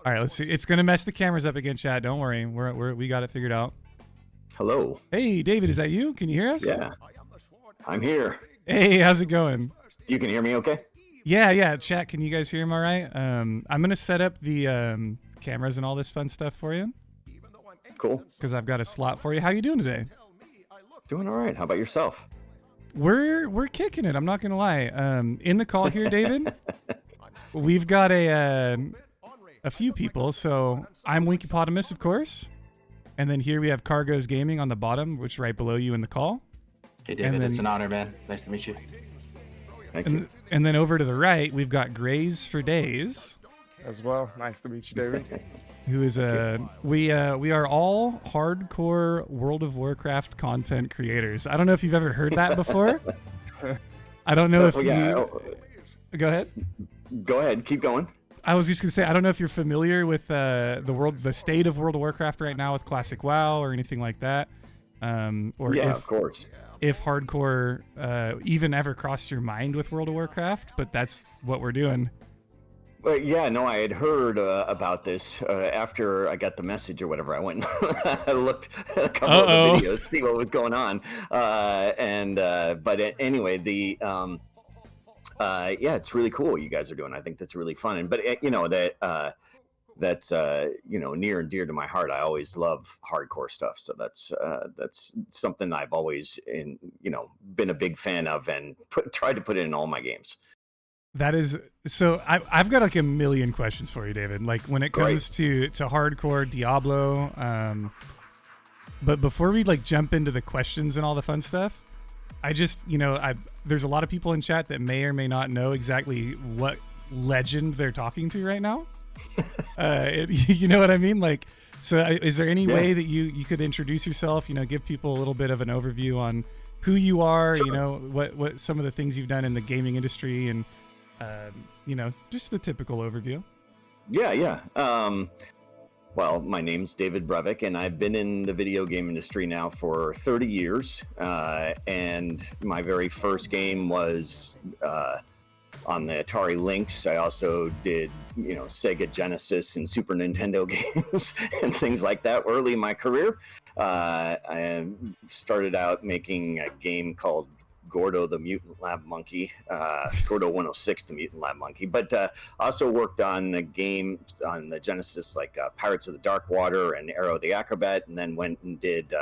All right, let's see. It's gonna mess the cameras up again, chat. Don't worry. We got it figured out. Hello. Hey, David, is that you? Can you hear us? Yeah, I'm here. Hey, how's it going? You can hear me okay? Yeah. Chat, can you guys hear him all right? I'm gonna set up the cameras and all this fun stuff for you. Cool. Because I've got a slot for you. How you doing today? Doing all right. How about yourself? We're kicking it. I'm not gonna lie. In the call here, David, we've got a few people. So I'm Winkypotamus, of course, and then here we have Cargo's Gaming on the bottom, which is right below you in the call. Hey David, it's an honor, man. Nice to meet you. Thank you. And then over to the right, we've got Grays for Days as well. Nice to meet you, David. Who is we are all hardcore World of Warcraft content creators. I don't know if you've ever heard that before. I don't know if Go ahead. Go ahead. Keep going. I was just gonna say I don't know if you're familiar with the state of World of Warcraft right now with Classic WoW or anything like that. Or yeah, if, of course. If hardcore even ever crossed your mind with World of Warcraft, but that's what we're doing. Well, yeah, no, I had heard about this after I got the message or whatever. I went and I looked at a couple of the videos, see what was going on. But anyway, yeah, it's really cool what you guys are doing. I think that's really fun. But that's near and dear to my heart. I always love hardcore stuff. So that's something I've always been a big fan of and tried to put it in all my games. That is so. I've got like a million questions for you, David. Like when it comes to hardcore Diablo. But before we like jump into the questions and all the fun stuff, I just there's a lot of people in chat that may or may not know exactly what legend they're talking to right now. You know what I mean? Like, so is there any way that you could introduce yourself? Give people a little bit of an overview on who you are. Sure. What some of the things you've done in the gaming industry and. Just the typical overview. Yeah. Well, my name's David Brevik, and I've been in the video game industry now for 30 years. And my very first game was on the Atari Lynx. I also did, Sega Genesis and Super Nintendo games and things like that early in my career. I started out making a game called Gordo the Mutant Lab Monkey, Gordo 106 the Mutant Lab Monkey, but also worked on a game on the Genesis like Pirates of the Dark Water and Arrow the Acrobat, and then went and did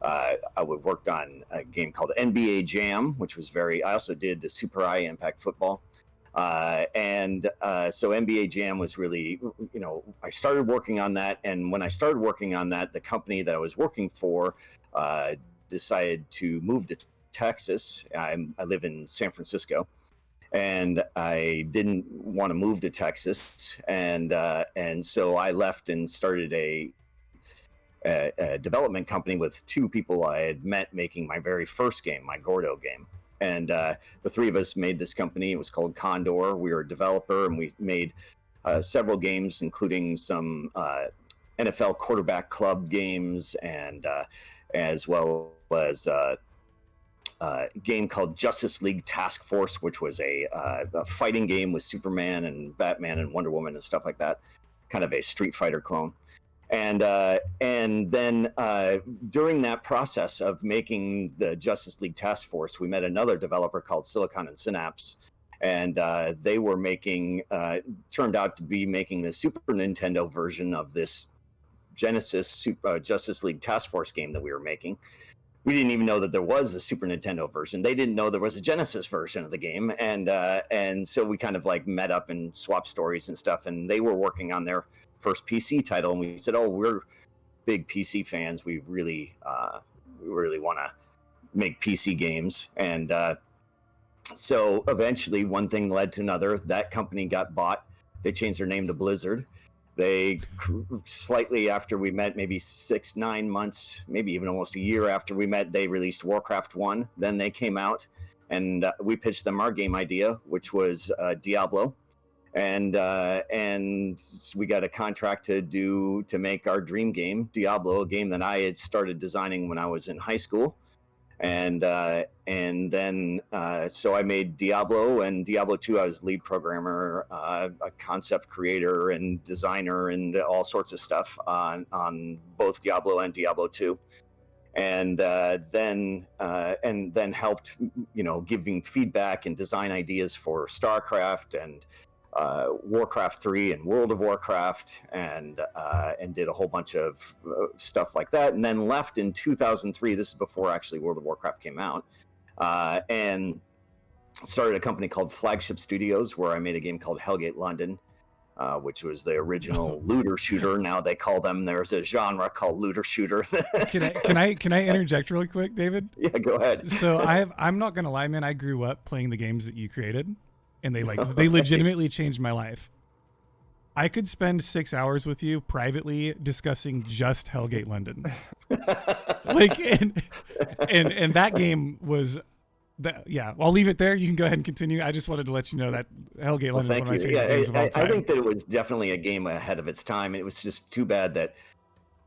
I worked on a game called NBA Jam, which was I also did the Super High Impact Football. So NBA Jam was really, I started working on that, and when I started working on that, the company that I was working for decided to move to Texas. I live in San Francisco, and I didn't want to move to Texas, and so I left and started a development company with two people I had met making my very first game, my Gordo game. And the three of us made this company. It was called Condor. We were a developer, and we made several games, including some NFL quarterback club games, and as well as a game called Justice League Task Force, which was a fighting game with Superman and Batman and Wonder Woman and stuff like that, kind of a Street Fighter clone. And then during that process of making the Justice League Task Force, we met another developer called Silicon and Synapse, and they were turned out to be making the Super Nintendo version of this Genesis Justice League Task Force game that we were making. We didn't even know that there was a Super Nintendo version. They didn't know there was a Genesis version of the game, and so we kind of like met up and swapped stories and stuff. And they were working on their first PC title, and we said, "Oh, we're big PC fans. We really want to make PC games." And so eventually, one thing led to another. That company got bought. They changed their name to Blizzard. They slightly after we met, maybe 6-9 months, maybe even almost a year after we met, they released Warcraft 1. Then they came out, and we pitched them our game idea, which was Diablo, and we got a contract to make our dream game, Diablo, a game that I had started designing when I was in high school. And then so I made Diablo and Diablo II. I was lead programmer, a concept creator and designer, and all sorts of stuff on both Diablo and Diablo II. And then helped, giving feedback and design ideas for StarCraft and Warcraft 3 and World of Warcraft, and did a whole bunch of stuff like that, and then left in 2003. This is before actually World of Warcraft came out, and started a company called Flagship Studios, where I made a game called Hellgate London, which was the original looter shooter. Now they call them, there's a genre called looter shooter. Can I interject really quick, David? Yeah, go ahead. So I'm not gonna lie, man. I grew up playing the games that you created, and they legitimately changed my life. I could spend 6 hours with you privately discussing just Hellgate London. And that game was yeah, I'll leave it there. You can go ahead and continue. I just wanted to let you know that Hellgate London is one of my favorite games of all time. I think that it was definitely a game ahead of its time. It was just too bad that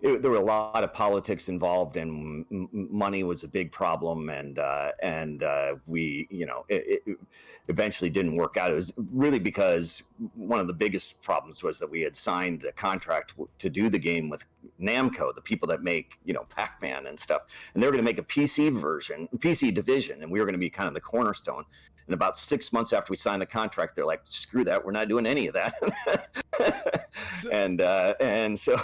there were a lot of politics involved, and money was a big problem, and we, it eventually didn't work out. It was really because one of the biggest problems was that we had signed a contract to do the game with Namco, the people that make, Pac-Man and stuff, and they were going to make a PC division, and we were going to be kind of the cornerstone. And about 6 months after we signed the contract, they're like, "Screw that, we're not doing any of that." And so.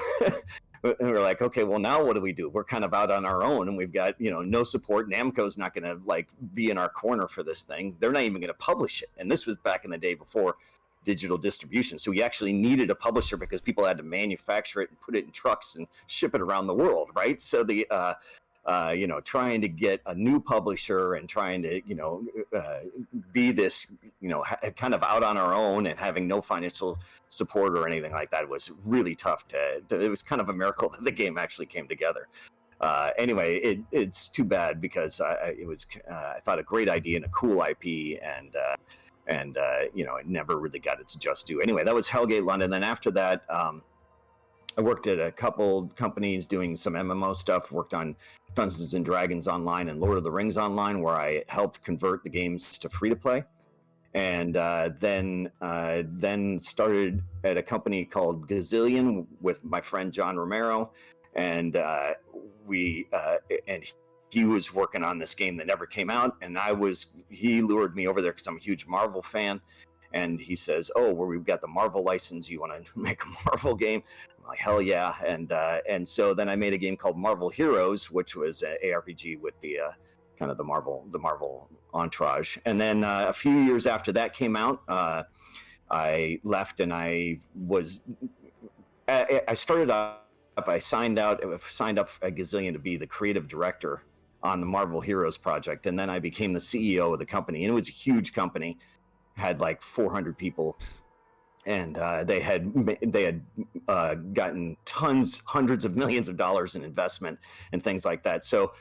And we're like, okay, well, now what do we do? We're kind of out on our own, and we've got, no support. Namco's not going to be in our corner for this thing. They're not even going to publish it. And this was back in the day before digital distribution. So we actually needed a publisher because people had to manufacture it and put it in trucks and ship it around the world, right? So the trying to get a new publisher and trying to, be this, kind of out on our own and having no financial support or anything like that was really tough it was kind of a miracle that the game actually came together. Anyway, it's too bad because I thought a great idea and a cool IP, and it never really got its just due. Anyway, that was Hellgate London. Then after that, I worked at a couple companies doing some MMO stuff, worked on Dungeons and Dragons Online and Lord of the Rings Online, where I helped convert the games to free to play. And then started at a company called Gazillion with my friend John Romero, and he was working on this game that never came out, and he lured me over there because I'm a huge Marvel fan. And he says, "Oh, well, we've got the Marvel license. You want to make a Marvel game?" I'm like, "Hell yeah!" And so then I made a game called Marvel Heroes, which was an ARPG with the kind of the Marvel entourage. And then a few years after that came out, I left, and I started up. I signed up at Gazillion to be the creative director on the Marvel Heroes project, and then I became the CEO of the company. And it was a huge company. Had like 400 people, and they had gotten hundreds of millions of dollars in investment and things like that. So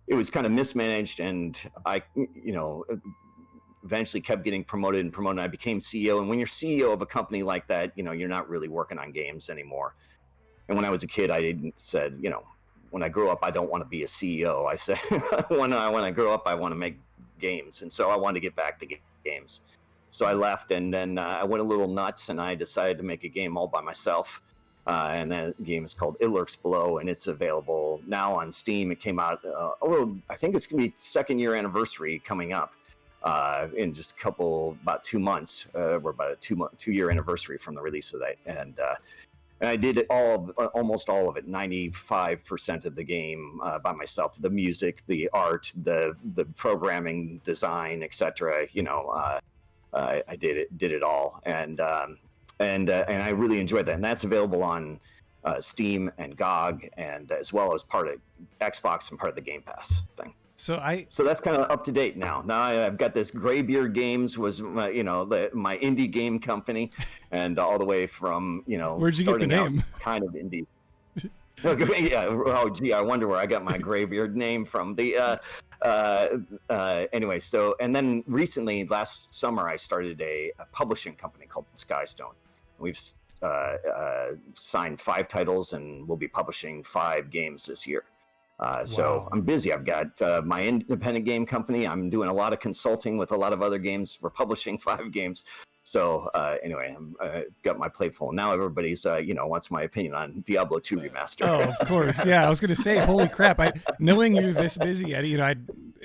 it was kind of mismanaged, and I, eventually kept getting promoted. I became CEO. And when you're CEO of a company like that, you're not really working on games anymore. And when I was a kid, I said, when I grow up, I don't want to be a CEO. I said, when I grow up, I want to make games. And so I wanted to get back to games. So I left, and then I went a little nuts, and I decided to make a game all by myself. And that game is called It Lurks Below, and it's available now on Steam. It came out, I think it's going to be second year anniversary coming up in just about 2 months. We're about a 2-year anniversary from the release of that. And I did almost all of it, 95% of the game by myself. The music, the art, the programming, design, etc. I did it all, and I really enjoyed that. And that's available on Steam and GOG, and as well as part of Xbox and part of the Game Pass thing. So that's kind of up to date now. Now I've got this Graybeard Games was my indie game company, and all the way from where'd you get the name? Kind of indie. Yeah. Oh, gee, I wonder where I got my Graybeard name from. Anyway, so, and then recently, last summer, I started a publishing company called Skystone. We've signed 5 titles, and we'll be publishing 5 games this year. So Wow. I'm busy. I've got my independent game company. I'm doing a lot of consulting with a lot of other games. We're publishing 5 games. So anyway, I've got my plate full. Now everybody's, wants my opinion on Diablo II remaster. Oh, of course. Yeah, I was going to say, holy crap! Knowing you're this busy, Eddie,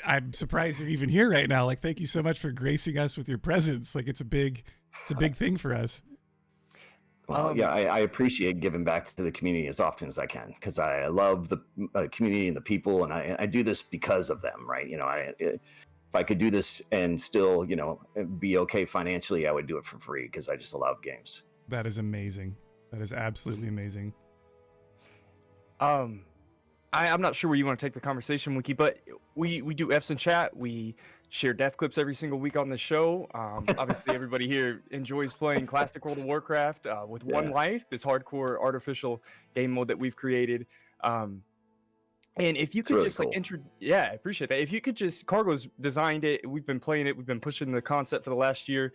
I'm surprised you're even here right now. Like, thank you so much for gracing us with your presence. Like, it's a big thing for us. Well, yeah, I appreciate giving back to the community as often as I can because I love the community and the people, and I do this because of them, right? If I could do this and still, be okay financially, I would do it for free because I just love games. That is amazing. That is absolutely amazing. I'm not sure where you want to take the conversation, Wiki, but we do F's in chat. We share death clips every single week on the show. Obviously, everybody here enjoys playing classic World of Warcraft with One Life, this hardcore artificial game mode that we've created. And if you could really just cool. I appreciate that. If you could just, Cargo's designed it. We've been playing it. We've been pushing the concept for the last year.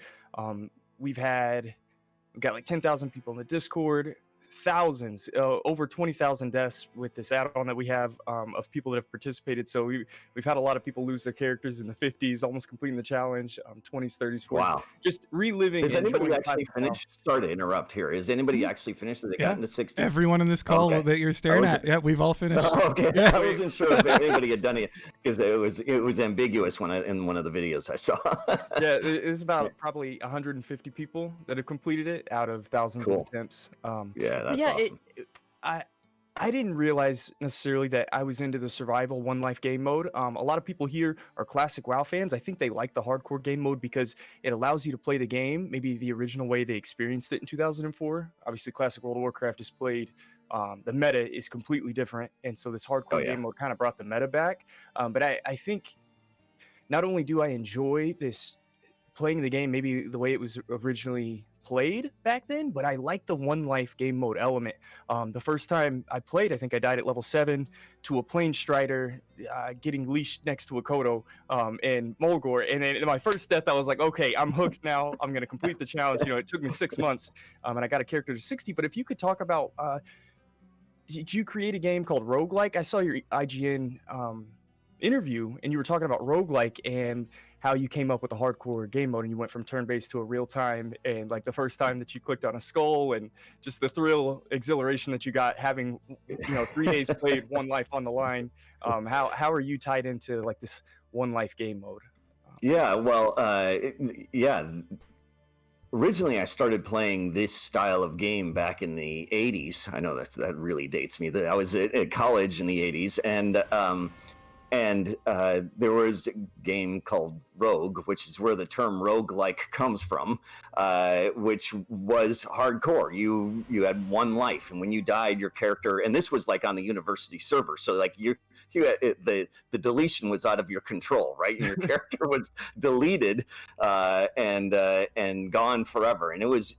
We've got like 10,000 people in the Discord. Thousands, over 20,000 deaths with this add-on that we have of people that have participated. So we've had a lot of people lose their characters in the 50s, almost completing the challenge, 20s, 30s, 40s. Wow. Just reliving. Has anybody actually finished? Sorry to interrupt here. Has anybody actually finished? That they got into 60? Everyone in this call that you're staring at. Yeah, we've all finished. Okay. Yeah. I wasn't sure if anybody had done it because it was ambiguous in one of the videos I saw. Yeah, it was about probably 150 people that have completed it out of thousands of attempts. That's awesome. I didn't realize necessarily that I was into the survival One Life game mode. A lot of people here are classic WoW fans. I think they like the hardcore game mode because it allows you to play the game maybe the original way they experienced it in 2004. Obviously, classic World of Warcraft is played. The meta is completely different, and so this hardcore game mode kind of brought the meta back. But I think not only do I enjoy this playing the game maybe the way it was originally played back then, but I like the One Life game mode element. The first time I played, I think I died at level 7 to a plane strider getting leashed next to a Kodo and Mulgore. And then in my first death, I was like, okay, I'm hooked now. I'm going to complete the challenge. It took me 6 months and I got a character to 60. But if you could talk about, did you create a game called Roguelike? I saw your IGN interview and you were talking about Roguelike and how you came up with the hardcore game mode and you went from turn-based to a real-time, and like the first time that you clicked on a skull and just the thrill, exhilaration that you got having 3 days played, One Life on the line. How are you tied into like this One Life game mode? Originally I started playing this style of game back in the 80s. I know that really dates me. I was at college in the 80s, and there was a game called Rogue, which is where the term roguelike comes from, which was hardcore. You had one life, and when you died, your character, and this was like on the university server, so like you had, the deletion was out of your control, right? And your character was deleted and gone forever, and it was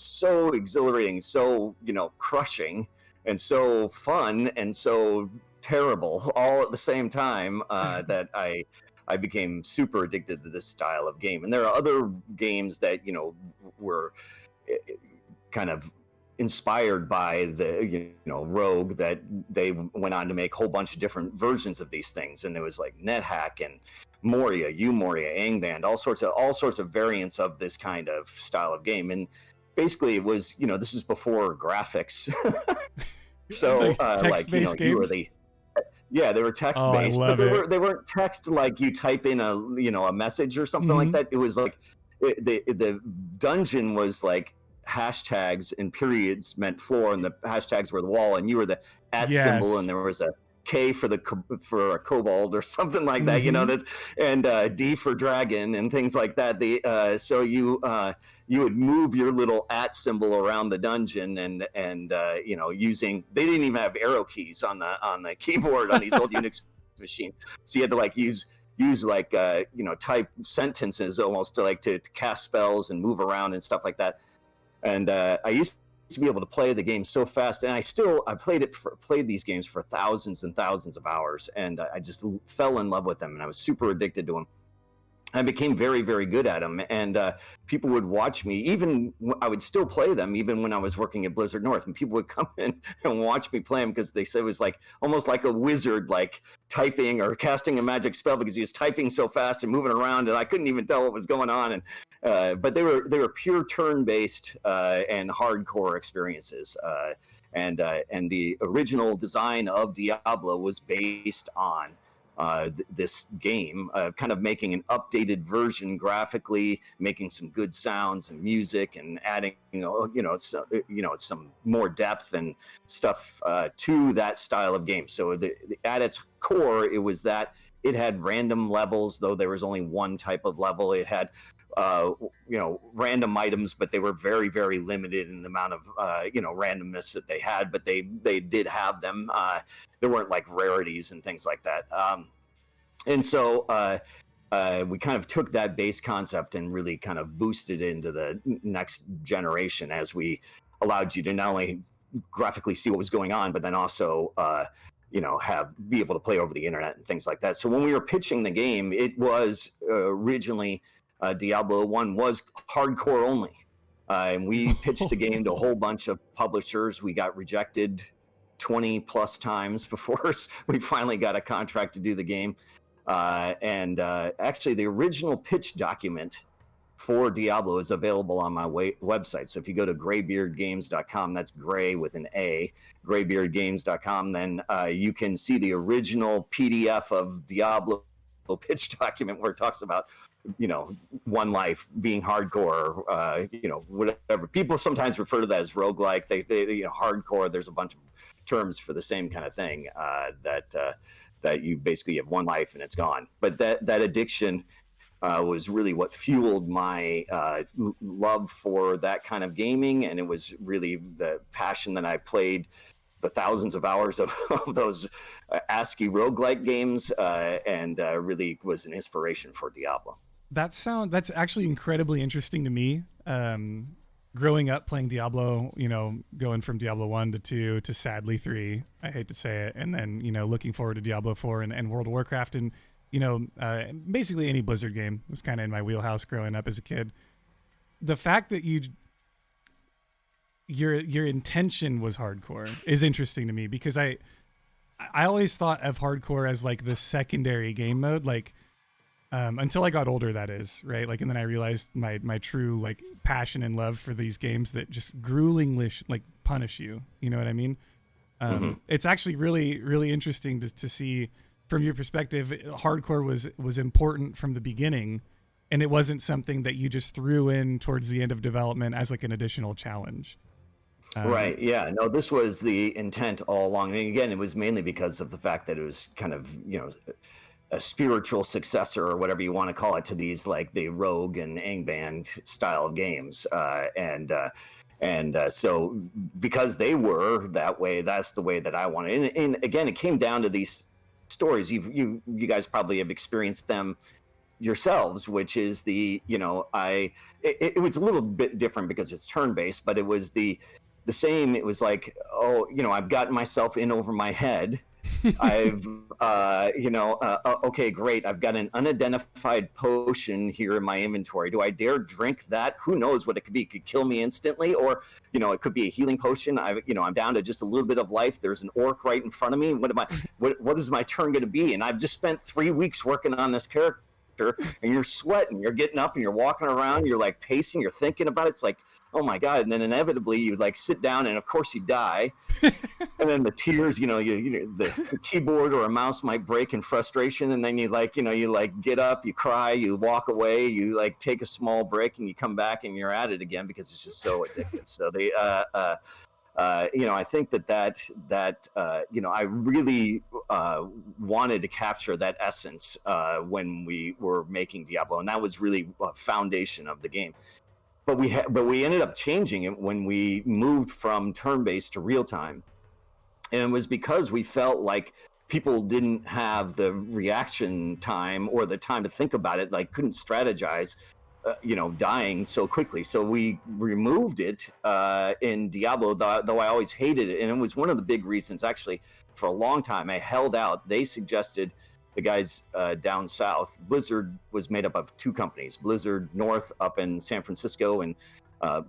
so exhilarating, so crushing, and so fun, and so terrible all at the same time that I became super addicted to this style of game. And there are other games that were kind of inspired by the Rogue, that they went on to make a whole bunch of different versions of these things, and there was like NetHack and Moria, Moria, Angband, all sorts of variants of this kind of style of game. And basically it was this is before graphics. So text-based games? They were text-based, but they weren't text like you type in a message or something like that. It was like the dungeon was like hashtags and periods meant floor, and the hashtags were the wall, and you were the symbol, and there was a K for a kobold or something like that. And D for dragon and things like that. So you would move your little @ symbol around the dungeon, and using, they didn't even have arrow keys on the keyboard on these old Unix machines, so you had to like use like type sentences almost to cast spells and move around and stuff like that. And I used to be able to play the game so fast, and I played these games for thousands and thousands of hours, and I just fell in love with them, and I was super addicted to them. I became very, very good at them, and people would watch me. I would still play them, even when I was working at Blizzard North, and people would come in and watch me play them because they said it was like almost like a wizard, like typing or casting a magic spell, because he was typing so fast and moving around, and I couldn't even tell what was going on. And but they were pure turn-based and hardcore experiences. And the original design of Diablo was based on this game, kind of making an updated version graphically, making some good sounds and music, and adding some more depth and stuff to that style of game. So at its core, it was that it had random levels, though there was only one type of level. It had random items, but they were very, very limited in the amount of randomness that they had, but they did have them. There weren't like rarities and things like that. And so we kind of took that base concept and really kind of boosted it into the next generation, as we allowed you to not only graphically see what was going on, but then also be able to play over the internet and things like that. So when we were pitching the game, it was originally Diablo I was hardcore only. And we pitched the game to a whole bunch of publishers. We got rejected 20 plus times before we finally got a contract to do the game. Actually, the original pitch document for Diablo is available on my website. So if you go to graybeardgames.com, that's gray with an A, graybeardgames.com, then you can see the original PDF of Diablo pitch document where it talks about one life, being hardcore, whatever. People sometimes refer to that as roguelike. They hardcore, there's a bunch of terms for the same kind of thing, that you basically have one life and it's gone. But that addiction was really what fueled my love for that kind of gaming, and it was really the passion that I played the thousands of hours of those ASCII roguelike games, and really was an inspiration for Diablo. That's actually incredibly interesting to me. Growing up playing Diablo, going from Diablo 1 to 2 to sadly 3, I hate to say it, and then, looking forward to Diablo 4 and World of Warcraft, and, basically any Blizzard game was kind of in my wheelhouse growing up as a kid. The fact that your intention was hardcore is interesting to me, because I always thought of hardcore as like the secondary game mode, like, until I got older, that is, right? Like, and then I realized my true like passion and love for these games that just gruelingly like punish you. You know what I mean? It's actually really, really interesting to see from your perspective. Hardcore was important from the beginning, and it wasn't something that you just threw in towards the end of development as like an additional challenge. Right. Yeah. No, this was the intent all along. I mean, again, it was mainly because of the fact that it was kind of, a spiritual successor or whatever you want to call it to these like the Rogue and Angband style games, and so because they were that way, that's the way that I wanted. And again, it came down to these stories. You guys probably have experienced them yourselves, which is it was a little bit different because it's turn based, but it was the same. It was like, I've gotten myself in over my head. I've, okay, great. I've got an unidentified potion here in my inventory. Do I dare drink that? Who knows what it could be? It could kill me instantly, or, it could be a healing potion. I'm down to just a little bit of life. There's an orc right in front of me. What is my turn going to be? And I've just spent 3 weeks working on this character, and you're sweating, you're getting up and you're walking around, you're like pacing, you're thinking about it. It's like, oh my God. And then inevitably you like sit down and of course you die. And then the tears, the keyboard or a mouse might break in frustration. And then you get up, you cry, you walk away, you like take a small break and you come back and you're at it again because it's just so addictive. So I think that I really wanted to capture that essence when we were making Diablo, and that was really a foundation of the game. But we ended up changing it when we moved from turn-based to real-time, and it was because we felt like people didn't have the reaction time or the time to think about it, like couldn't strategize. Dying so quickly. So we removed it in Diablo, though I always hated it. And it was one of the big reasons, actually, for a long time I held out. They suggested the guys down south. Blizzard was made up of two companies: Blizzard North up in San Francisco, and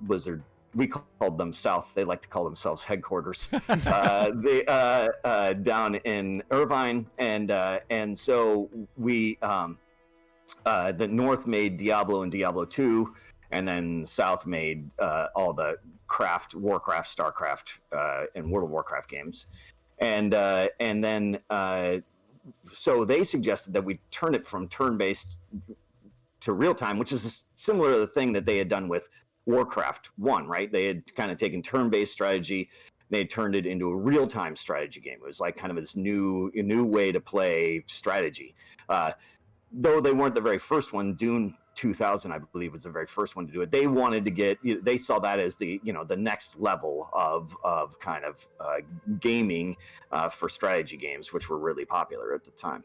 Blizzard, we called them South. They like to call themselves headquarters. They down in Irvine, and so we the North made Diablo and Diablo II, and then South made all the Warcraft, StarCraft, and World of Warcraft games, and then so they suggested that we turn it from turn-based to real-time, which is similar to the thing that they had done with Warcraft 1, right? They had kind of taken turn-based strategy, they had turned it into a real-time strategy game. It was like kind of this new way to play strategy. Though they weren't the very first one, Dune 2000, I believe, was the very first one to do it. They wanted to get, they saw that as the next level of kind of gaming for strategy games, which were really popular at the time.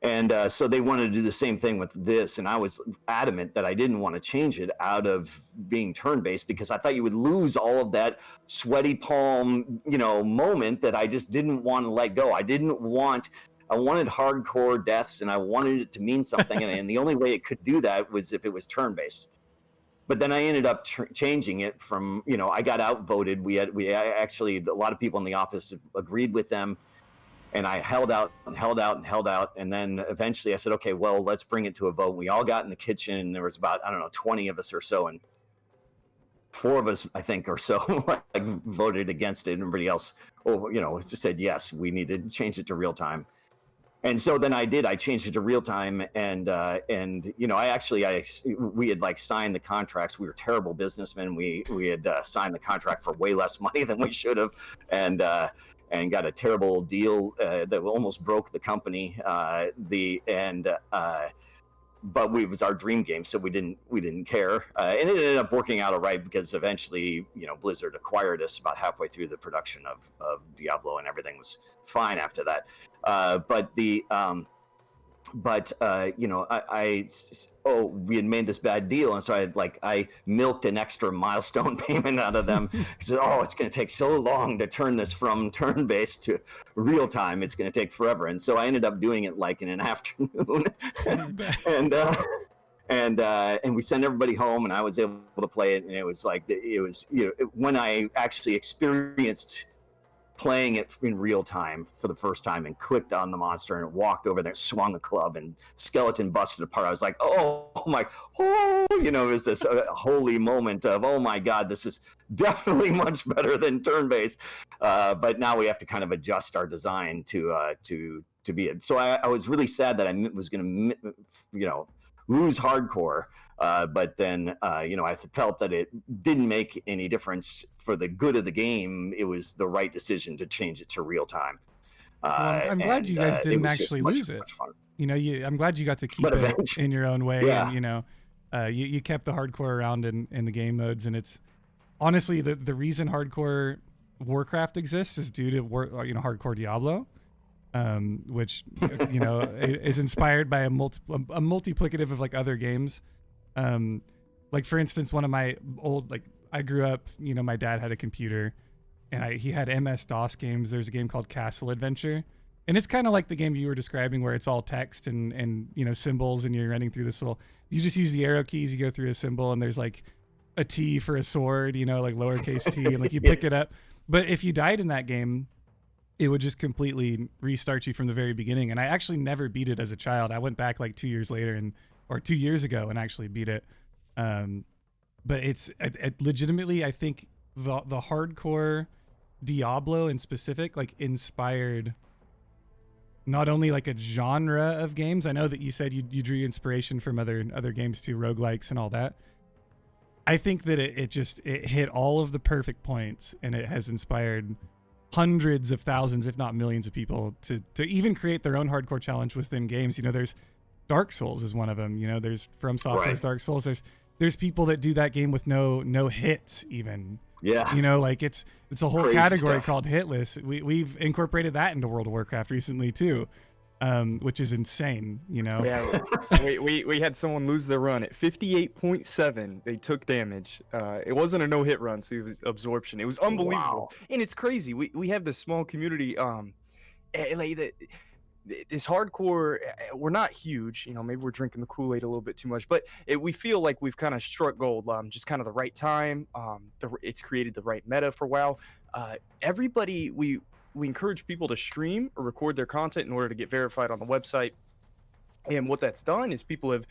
And so they wanted to do the same thing with this, and I was adamant that I didn't want to change it out of being turn-based, because I thought you would lose all of that sweaty palm, moment that I just didn't want to let go. I wanted hardcore deaths, and I wanted it to mean something, and the only way it could do that was if it was turn-based. But then I ended up changing it from, I got outvoted. We actually, a lot of people in the office agreed with them, and I held out, and then eventually I said, okay, well, let's bring it to a vote. We all got in the kitchen, and there was about, 20 of us or so, and 4 of us, I think, or so, voted against it, and everybody else, just said, yes, we need to change it to real time. And so then I changed it to real time, and we had signed the contracts. We were terrible businessmen. We had signed the contract for way less money than we should have, and got a terrible deal that almost broke the company. But it was our dream game, so we didn't care, and it ended up working out all right, because eventually, Blizzard acquired us about halfway through the production of Diablo, and everything was fine after that. We had made this bad deal, and so I milked an extra milestone payment out of them. I said, it's going to take so long to turn this from turn-based to real time. It's going to take forever, and so I ended up doing it in an afternoon, and we sent everybody home, and I was able to play it, and it was when I actually experienced playing it in real time for the first time, and clicked on the monster, and it walked over there, swung a club, and skeleton busted apart. I was like, it was this holy moment of, oh my God, this is definitely much better than turn-based. But now we have to kind of adjust our design to be it. So I was really sad that I was going to, lose hardcore. But then, I felt that it didn't make any difference for the good of the game. It was the right decision to change it to real time. I'm glad you guys didn't actually lose it. I'm glad you got to keep it in your own way. Yeah. And, you kept the hardcore around in the game modes. And it's honestly the reason hardcore Warcraft exists is due to hardcore Diablo. Which, is inspired by a multiplicative of other games. For instance, one of my old, I grew up, my dad had a computer, and he had MS-DOS games. There's a game called Castle Adventure, and it's kind of like the game you were describing, where it's all text and symbols, and you're running through this you just use the arrow keys, you go through a symbol, and there's a T for a sword, lowercase t, and you pick it up. But if you died in that game, it would just completely restart you from the very beginning. And I actually never beat it as a child. I went back 2 years later or 2 years ago and actually beat it. But it's legitimately, I think the hardcore Diablo in specific, inspired not only a genre of games. I know that you said you drew inspiration from other games too, roguelikes and all that. I think that it hit all of the perfect points, and it has inspired hundreds of thousands, if not millions of people to even create their own hardcore challenge within games. There's Dark Souls is one of them. There's From Software's right. Dark Souls. There's people that do that game with no hits even. Yeah. It's a whole crazy category stuff called hitless. We've incorporated that into World of Warcraft recently too. Which is insane, Yeah, we had someone lose their run at 58.7. They took damage. It wasn't a no-hit run, so it was absorption. It was unbelievable. Wow. And it's crazy. We have this small community. this hardcore, we're not huge, maybe we're drinking the Kool-Aid a little bit too much, but we feel like we've kind of struck gold, just kind of the right time. It's created the right meta for WoW. Everybody, we encourage people to stream or record their content in order to get verified on the website. And what that's done is people have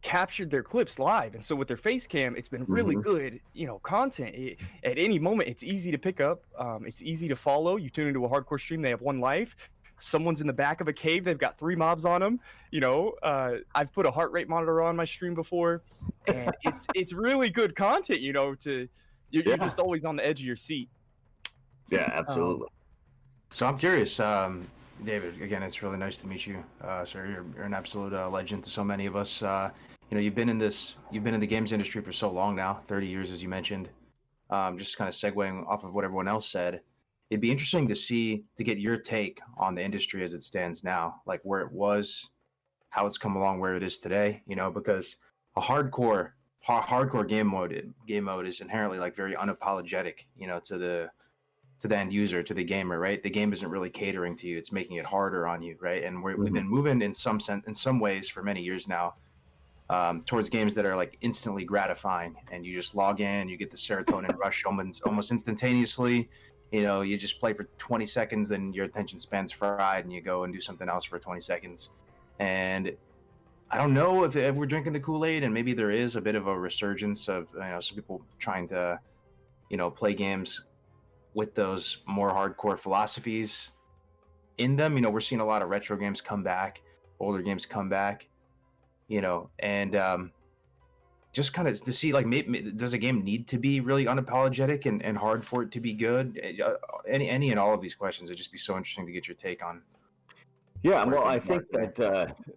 captured their clips live, and so with their face cam, it's been really good content. At any moment, it's easy to pick up, it's easy to follow. You tune into a hardcore stream, they have one life, someone's in the back of a cave, they've got 3 mobs on them. I've put a heart rate monitor on my stream before, and it's really good content. You're just always on the edge of your seat. Yeah, absolutely. So I'm curious, David, again, it's really nice to meet you. Sir, you're an absolute legend to so many of us. You've been in the games industry for so long now, 30 years, as you mentioned. Just kind of segueing off of what everyone else said, it'd be interesting to get your take on the industry as it stands now, like where it was, how it's come along, where it is today. Because a hardcore game mode is inherently like very unapologetic, to the end user, to the gamer, right? The game isn't really catering to you; it's making it harder on you, right? And we've been moving in some ways for many years now, towards games that are like instantly gratifying, and you just log in, you get the serotonin rush almost instantaneously. You just play for 20 seconds, then your attention span's fried, and you go and do something else for 20 seconds. And I don't know if we're drinking the Kool-Aid, and maybe there is a bit of a resurgence of some people trying to play games with those more hardcore philosophies in them. We're seeing a lot of retro games come back, older games come back, and just kind of to see, like, maybe, does a game need to be really unapologetic and hard for it to be good? Any and all of these questions, it'd just be so interesting to get your take on. Yeah, well, I think that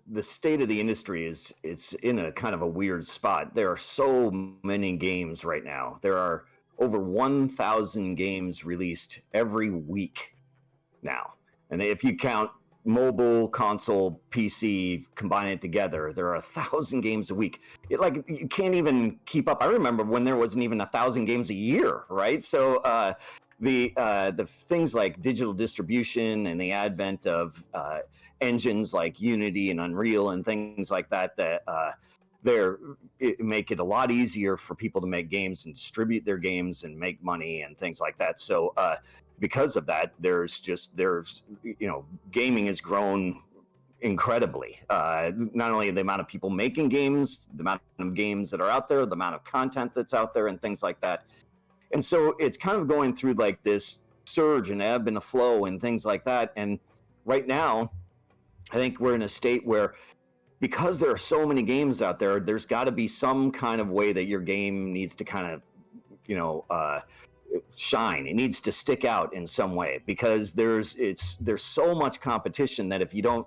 the state of the industry it's in a kind of a weird spot. There are so many games right now. There are over 1,000 games released every week now. And if you count mobile, console, PC, combine it together, there are 1,000 games a week. You can't even keep up. I remember when there wasn't even 1,000 games a year, right? So the things like digital distribution and the advent of engines like Unity and Unreal and things like that make it a lot easier for people to make games and distribute their games and make money and things like that. So because of that, there's gaming has grown incredibly. Not only the amount of people making games, the amount of games that are out there, the amount of content that's out there, and things like that. And so it's kind of going through like this surge and ebb and a flow and things like that. And right now, I think we're in a state where, because there are so many games out there, there's got to be some kind of way that your game needs to kind of, shine. It needs to stick out in some way, because there's so much competition that if you don't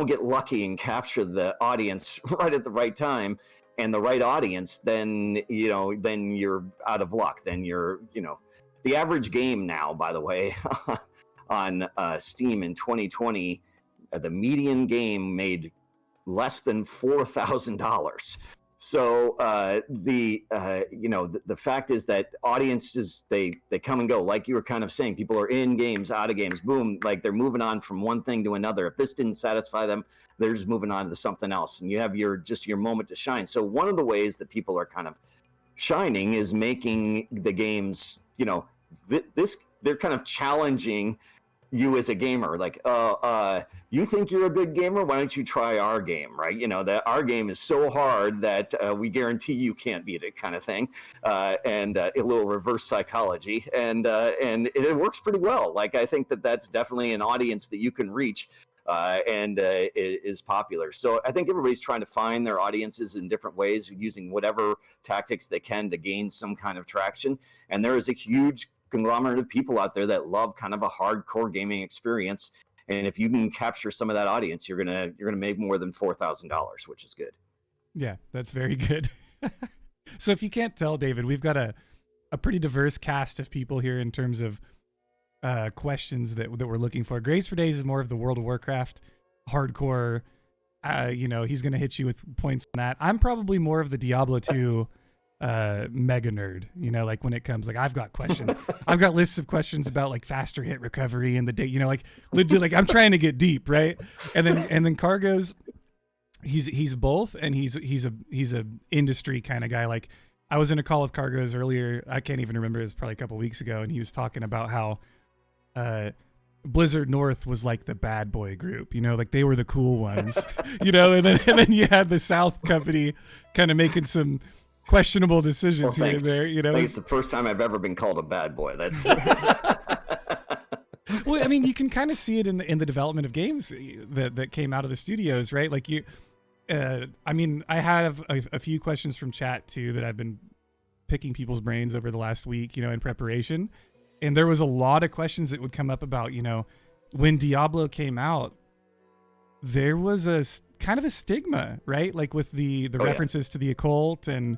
get lucky and capture the audience right at the right time and the right audience, then you're out of luck. Then the average game now, by the way, on Steam in 2020, the median game made less than $4,000. So the fact is that audiences, they come and go, like you were kind of saying. People are in games, out of games, boom, like they're moving on from one thing to another. If this didn't satisfy them, they're just moving on to something else, and you have your moment to shine. So one of the ways that people are kind of shining is making the games, they're kind of challenging you as a gamer, like, you think you're a good gamer? Why don't you try our game, right? That our game is so hard that we guarantee you can't beat it, kind of thing, and a little reverse psychology, and it works pretty well. Like, I think that's definitely an audience that you can reach, and is popular. So I think everybody's trying to find their audiences in different ways, using whatever tactics they can to gain some kind of traction. And there is a huge conglomerate of people out there that love kind of a hardcore gaming experience, and if you can capture some of that audience, you're gonna make more than $4,000, which is good. Yeah, that's very good. So if you can't tell, David, we've got a pretty diverse cast of people here in terms of questions that we're looking for. Grace for Days is more of the World of Warcraft hardcore. He's gonna hit you with points on that. I'm probably more of the Diablo II mega nerd, like when it comes, like I've got questions. I've got lists of questions about like faster hit recovery and the date, like legit, like I'm trying to get deep, right? And then Cargo's, he's both, and he's a industry kind of guy. Like I was in a call with Cargo's earlier, I can't even remember, it was probably a couple weeks ago, and he was talking about how Blizzard North was like the bad boy group, like they were the cool ones, and then you had the South company kind of making some questionable decisions here and there. I think it's the first time I've ever been called a bad boy. That's well, I mean, you can kind of see it in the development of games that came out of the studios, right? Like I mean, I have a few questions from chat too that I've been picking people's brains over the last week, in preparation. And there was a lot of questions that would come up about, when Diablo came out, there was a kind of a stigma, right? Like with the references to the occult and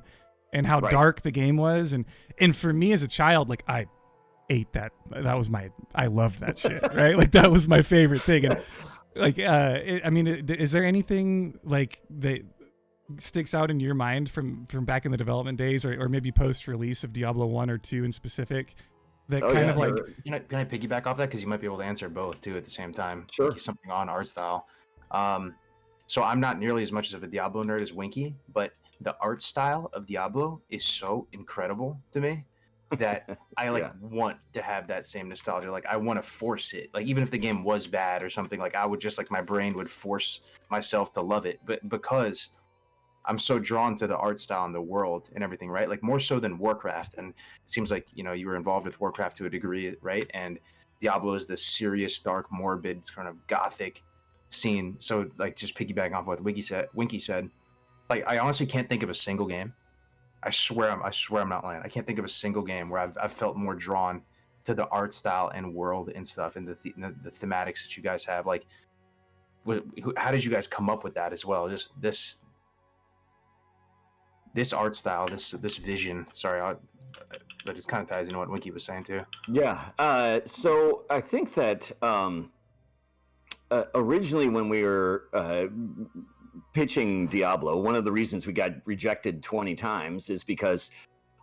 how dark the game was. And for me as a child, like I ate that. I loved that shit, right? Like that was my favorite thing. And like, is there anything like that sticks out in your mind from back in the development days or maybe post-release of Diablo 1 or 2 in specific that of like... Can I piggyback off that? Because you might be able to answer both too at the same time. Sure. Like something on art style. So I'm not nearly as much of a Diablo nerd as Winky, but the art style of Diablo is so incredible to me that I want to have that same nostalgia. Like I want to force it. Like even if the game was bad or something, like I would just like my brain would force myself to love it. But because I'm so drawn to the art style and the world and everything, right? Like more so than Warcraft. And it seems like, you were involved with Warcraft to a degree, right? And Diablo is the serious, dark, morbid kind of gothic scene. So like just piggybacking off what Winky said, like I honestly can't think of a single game. I swear I'm not lying. I can't think of a single game where I've felt more drawn to the art style and world and stuff and the thematics that you guys have. Like, how did you guys come up with that as well? Just this art style, this vision. Sorry, but it kind of ties into what Winky was saying too. Yeah. So I think that originally when we were pitching Diablo, one of the reasons we got rejected 20 times is because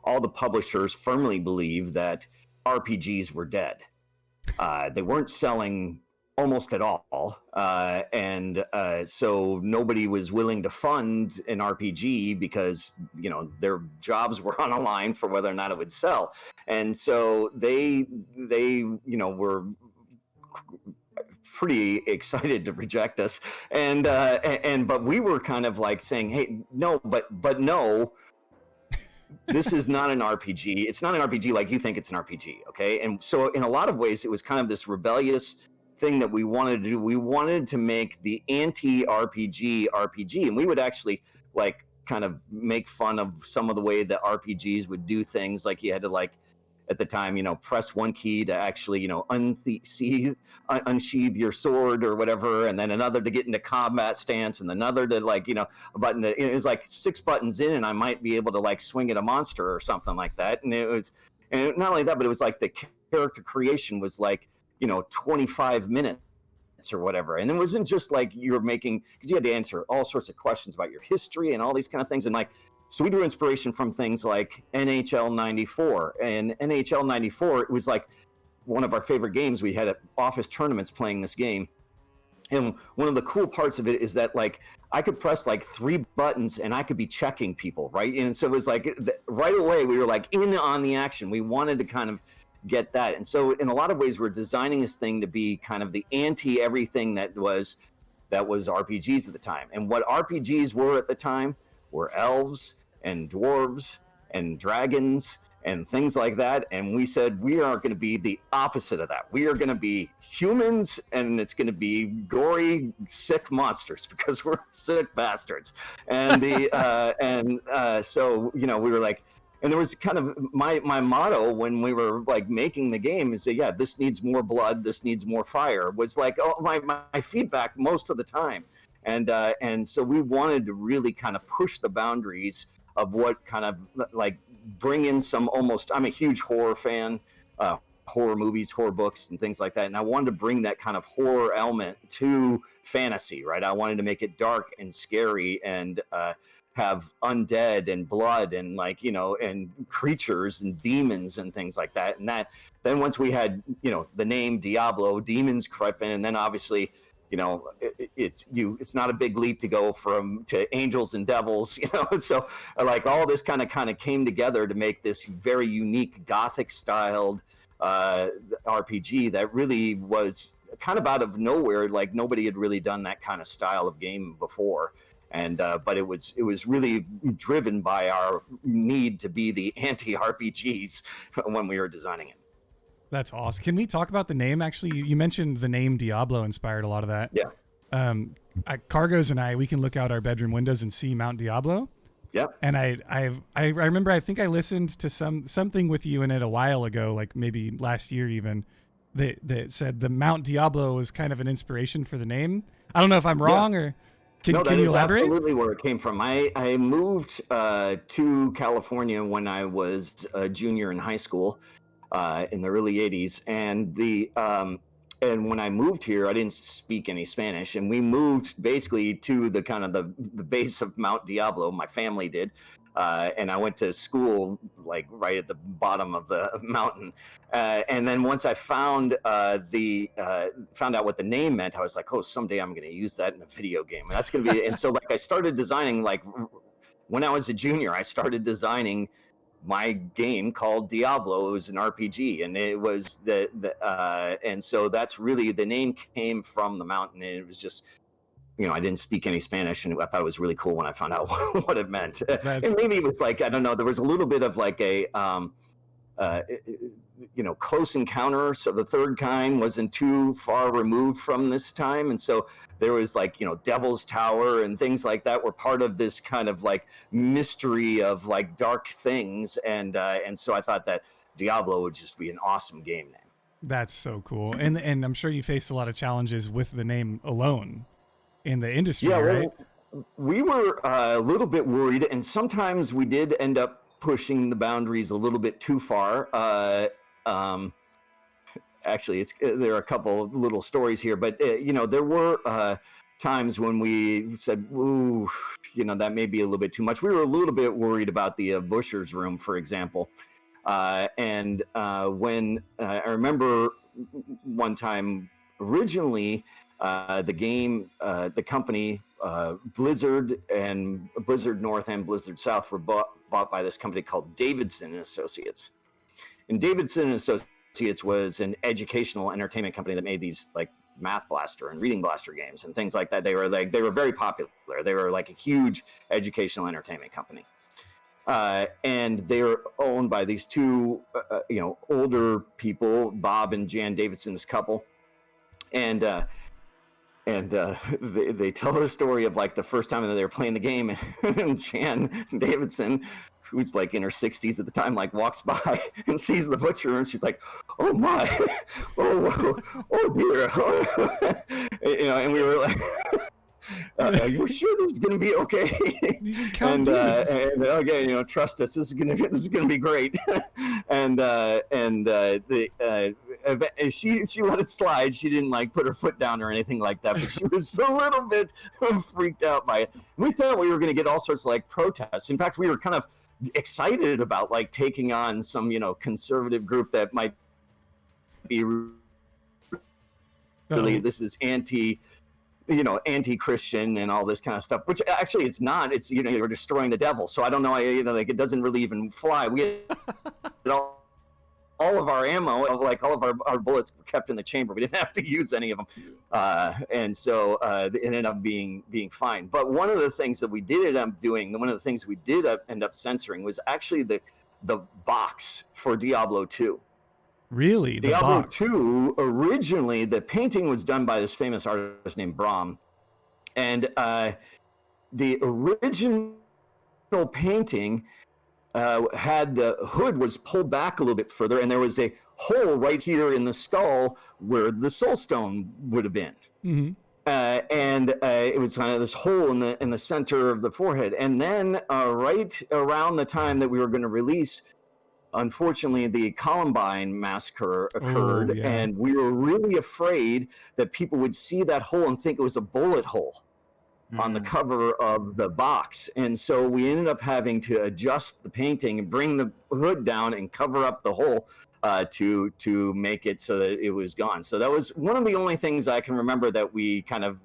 all the publishers firmly believed that RPGs were dead. They weren't selling almost at all. And so nobody was willing to fund an RPG because, their jobs were on the line for whether or not it would sell. And so they were pretty excited to reject us. But we were kind of like saying, hey, no, but no, this is not an RPG. It's not an RPG like you think it's an RPG. Okay. And so in a lot of ways, it was kind of this rebellious thing that we wanted to do. We wanted to make the anti-RPG RPG, and we would actually like kind of make fun of some of the way that RPGs would do things. Like you had to like at the time, press one key to actually, unsheath your sword or whatever, and then another to get into combat stance, and another to like, a button to, it was like 6 buttons in, and I might be able to like swing at a monster or something like that. And not only that, but it was like the character creation was like, 25 minutes or whatever. And it wasn't just like you were making, because you had to answer all sorts of questions about your history and all these kind of things. And like, so we drew inspiration from things like NHL 94. And NHL 94, it was like one of our favorite games. We had office tournaments playing this game. And one of the cool parts of it is that like I could press like 3 buttons and I could be checking people, right? And so it was like right away we were like in on the action. We wanted to kind of get that. And so in a lot of ways we're designing this thing to be kind of the anti everything that was RPGs at the time. And what RPGs were at the time were elves and dwarves and dragons and things like that. And we said we are going to be the opposite of that. We are going to be humans, and it's going to be gory, sick monsters because we're sick bastards. And so we were like, and there was kind of my motto when we were like making the game is that, yeah, this needs more blood, this needs more fire, was like my feedback most of the time. And so we wanted to really kind of push the boundaries of what kind of like bring in some almost, I'm a huge horror fan, horror movies, horror books and things like that. And I wanted to bring that kind of horror element to fantasy, right? I wanted to make it dark and scary and have undead and blood and like, and creatures and demons and things like that. And then once we had, the name Diablo, demons crept in, and then obviously, it's not a big leap to go to angels and devils, so like all this kind of came together to make this very unique Gothic styled RPG that really was kind of out of nowhere. Like nobody had really done that kind of style of game before. And but it was really driven by our need to be the anti-RPGs when we were designing it. That's awesome. Can we talk about the name? Actually, you mentioned the name Diablo inspired a lot of that. Yeah. Cargos and I, we can look out our bedroom windows and see Mount Diablo. Yep. And I remember, I think I listened to something with you in it a while ago, like maybe last year even, that said the Mount Diablo was kind of an inspiration for the name. I don't know if I'm wrong or can you elaborate? Absolutely where it came from. I moved to California when I was a junior in high school. In the early 80s, and when I moved here, I didn't speak any Spanish, and we moved basically to the kind of the base of Mount Diablo. My family did, and I went to school like right at the bottom of the mountain. And then once I found out what the name meant, I was like, oh, someday I'm going to use that in a video game, and that's going to be. And so like I started designing, like when I was a junior, I started designing my game called Diablo. It was an RPG, and it was and so that's really the name came from the mountain. And it was just, I didn't speak any Spanish, and I thought it was really cool when I found out what it meant. And maybe it was like, I don't know, there was a little bit of like a close encounter. So the third kind wasn't too far removed from this time. And so there was like, Devil's Tower and things like that were part of this kind of like mystery of like dark things. And so I thought that Diablo would just be an awesome game name. That's so cool. And I'm sure you faced a lot of challenges with the name alone in the industry, right? Well, we were a little bit worried, and sometimes we did end up pushing the boundaries a little bit too far. Actually, there are a couple little stories here, but there were times when we said, "Ooh, that may be a little bit too much." We were a little bit worried about the Busher's Room, for example, and when I remember one time originally, the company Blizzard North and Blizzard South were bought by this company called Davidson and Associates. And Davidson and Associates was an educational entertainment company that made these like Math Blaster and Reading Blaster games and things like that. They were very popular. They were like a huge educational entertainment company. And they were owned by these two, older people, Bob and Jan Davidson's couple. And they tell the story of like the first time that they were playing the game, and Jan Davidson, who's like in her 60s at the time, like walks by and sees the butcher, and she's like, "Oh my, oh dear," and we were like, "Are you sure this is going to be okay?" And okay, trust us, this is going to be great. She let it slide. She didn't like put her foot down or anything like that, but she was a little bit freaked out by it. We thought we were going to get all sorts of like protests. In fact, we were kind of excited about like taking on some conservative group that might be really this is anti-Christian and all this kind of stuff, which actually it's not. It's you're destroying the devil, so I don't know, like it doesn't really even fly. We had all of our ammo, like all of our bullets were kept in the chamber. We didn't have to use any of them, and so it ended up being fine. But one of the things that we did end up doing, one of the things we did end up censoring was actually the box for Diablo II. Really? Diablo II, originally, the painting was done by this famous artist named Brahm. And the original painting had the hood was pulled back a little bit further, and there was a hole right here in the skull where the soul stone would have been. Mm-hmm. And it was kind of this hole in the center of the forehead. And then right around the time that we were going to release, unfortunately, the Columbine massacre occurred, and we were really afraid that people would see that hole and think it was a bullet hole. on the cover of the box. And so we ended up having to adjust the painting and bring the hood down and cover up the hole to make it so that it was gone. So that was one of the only things I can remember that we kind of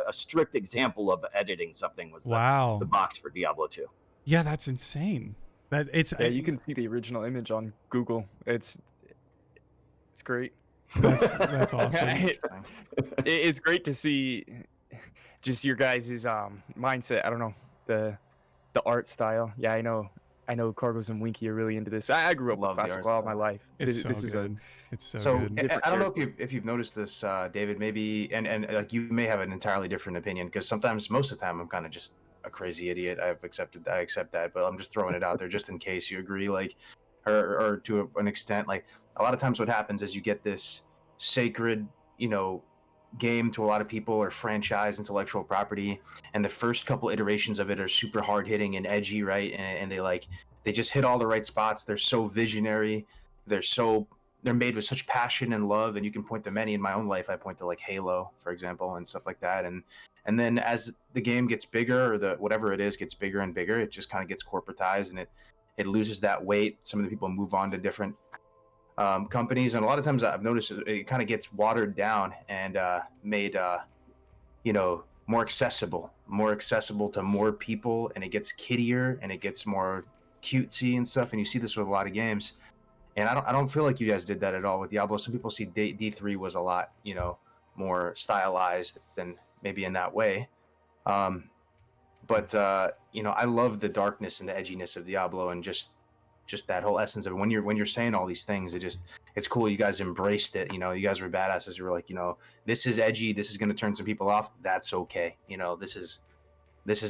a strict example of editing something was the box for Diablo II. Yeah, that's insane. You can see the original image on Google. It's great. That's awesome. It's great to see just your guys' mindset. I don't know, the art style. Yeah, I know Cargos and Winky are really into this. I grew up with classical all my life. It's this so good. It's so good. I don't know if you've noticed this, David. Maybe and like you may have an entirely different opinion, because most of the time I'm kind of just a crazy idiot. I accept that, but I'm just throwing it out there just in case you agree. Like, or to an extent, like a lot of times what happens is you get this sacred, game to a lot of people, or franchise, intellectual property, and the first couple iterations of it are super hard hitting and edgy, right? And they just hit all the right spots. They're so visionary. They're made with such passion and love. And you can point to many in my own life. I point to like Halo, for example, and stuff like that. And then as the game gets bigger, or whatever it is gets bigger and bigger, it just kind of gets corporatized, and it loses that weight. Some of the people move on to different companies, and a lot of times I've noticed it kind of gets watered down and made more accessible to more people, and it gets kiddier and it gets more cutesy and stuff. And you see this with a lot of games, and I don't feel like you guys did that at all with Diablo. Some people see D3 was a lot more stylized than maybe in that way, but I love the darkness and the edginess of Diablo, and just that whole essence of it. When you're saying all these things, it's cool. You guys embraced it. You guys were badasses. You were like, this is edgy. This is going to turn some people off. That's okay. This is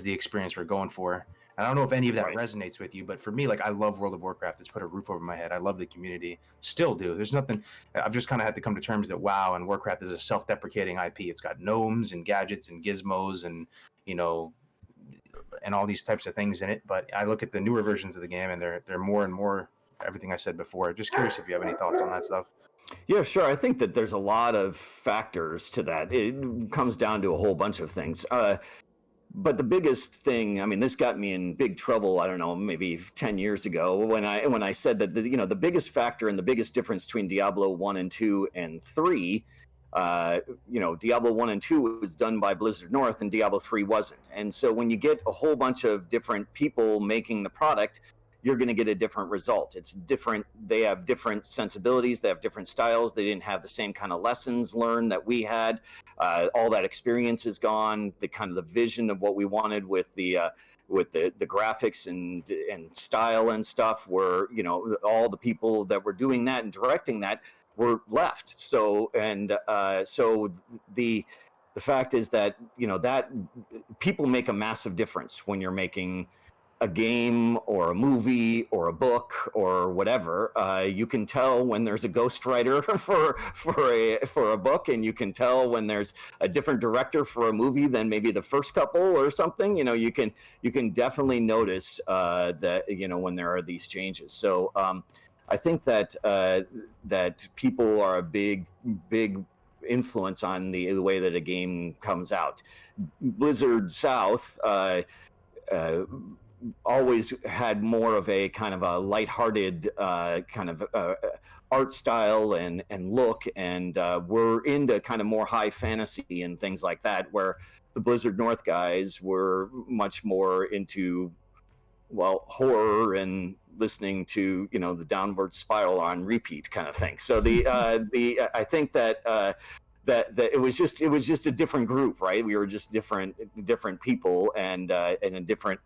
the experience we're going for. And I don't know if any of that resonates with you, but for me, like, I love World of Warcraft. It's put a roof over my head. I love the community. Still do. There's nothing. I've just kind of had to come to terms that WoW and Warcraft is a self-deprecating IP. It's got gnomes and gadgets and gizmos and and all these types of things in it. But I look at the newer versions of the game, and they're more and more everything I said before. Just curious if you have any thoughts on that stuff. Yeah, sure. I think that there's a lot of factors to that. It comes down to a whole bunch of things. But the biggest thing, I mean, this got me in big trouble, I don't know, maybe 10 years ago, when I said that the biggest factor and the biggest difference between Diablo 1 and 2 and 3, Diablo 1 and 2 was done by Blizzard North, and Diablo 3 wasn't. And so when you get a whole bunch of different people making the product, you're going to get a different result. It's different. They have different sensibilities. They have different styles. They didn't have the same kind of lessons learned that we had. All that experience is gone. The kind of the vision of what we wanted with the graphics and style and stuff were, all the people that were doing that and directing that were left. So the fact is that that people make a massive difference when you're making a game or a movie or a book or whatever. You can tell when there's a ghostwriter for a book, and you can tell when there's a different director for a movie than maybe the first couple or something. You can definitely notice that when there are these changes. So I think that that people are a big influence on the way that a game comes out. Blizzard South always had more of a kind of a lighthearted kind of art style and look, and we're into kind of more high fantasy and things like that, where the Blizzard North guys were much more into horror and listening to the Downward Spiral on repeat kind of thing. So I think that that it was just a different group, right? We were just different people, and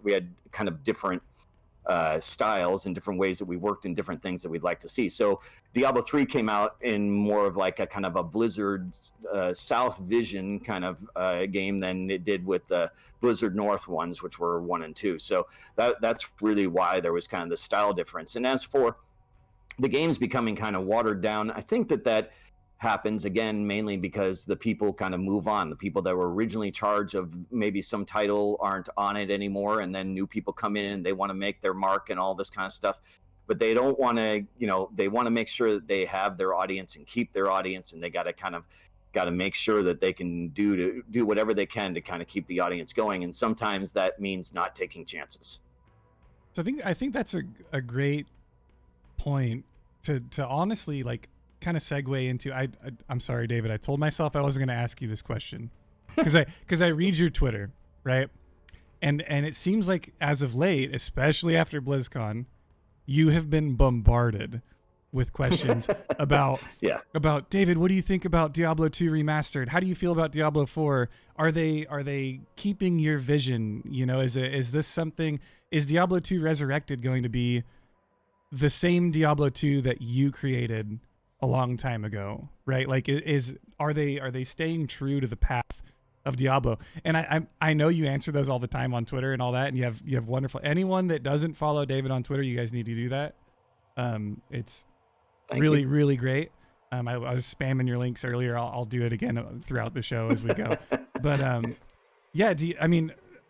we had kind of different styles and different ways that we worked in different things that we'd like to see. So Diablo 3 came out in more of like a kind of a Blizzard South vision kind of game than it did with the Blizzard North ones, which were 1 and 2. So that's really why there was kind of the style difference. And as for the games becoming kind of watered down, I think that happens again mainly because the people kind of move on. The people that were originally charged of maybe some title aren't on it anymore, and then new people come in and they want to make their mark and all this kind of stuff, but they don't want to they want to make sure that they have their audience and keep their audience, and they got to kind of got to make sure that they can do whatever they can to kind of keep the audience going, and sometimes that means not taking chances. So I think that's a great point to honestly like kind of segue into. I'm sorry, David. I told myself I wasn't going to ask you this question because I read your Twitter, right? And it seems like as of late, especially after BlizzCon, you have been bombarded with questions about David, what do you think about Diablo II remastered? How do you feel about Diablo 4? Are they keeping your vision? You know, is this something? Is Diablo II Resurrected going to be the same Diablo 2 that you created a long time ago? Right? Like, are they staying true to the path of Diablo? And I know you answer those all the time on Twitter and all that, and you have wonderful. Anyone that doesn't follow David on Twitter, you guys need to do that. It's really, really great. I was spamming your links earlier. I'll do it again throughout the show as we go. But yeah,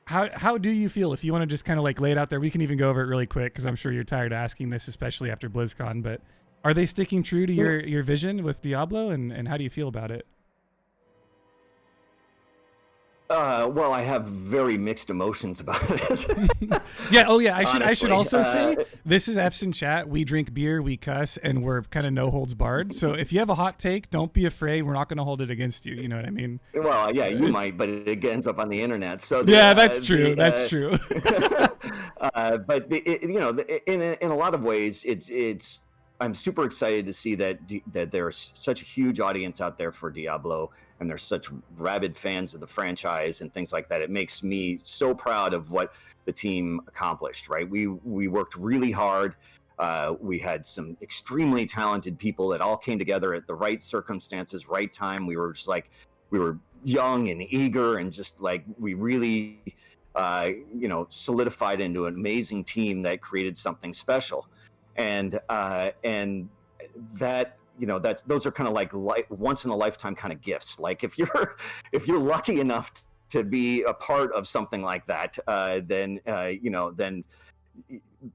how do you feel? If you want to just kind of like lay it out there, we can even go over it really quick because I'm sure you're tired of asking this, especially after BlizzCon. But are they sticking true to your vision with Diablo, and how do you feel about it? Well, I have very mixed emotions about it. Yeah. Oh, yeah. I should Honestly, also say this is F's in chat. We drink beer, we cuss, and we're kind of no holds barred. So if you have a hot take, don't be afraid. We're not going to hold it against you. You know what I mean? Well, yeah, you might, but it ends up on the internet. So yeah, that's true. That's true. But in a lot of ways, it's. I'm super excited to see that there's such a huge audience out there for Diablo, and there's such rabid fans of the franchise and things like that. It makes me so proud of what the team accomplished, right? We worked really hard. We had some extremely talented people that all came together at the right circumstances, right time. We were young and eager, and just like we really, solidified into an amazing team that created something special. And that, those are kind of like once in a lifetime kind of gifts. Like if you're lucky enough to be a part of something like that, then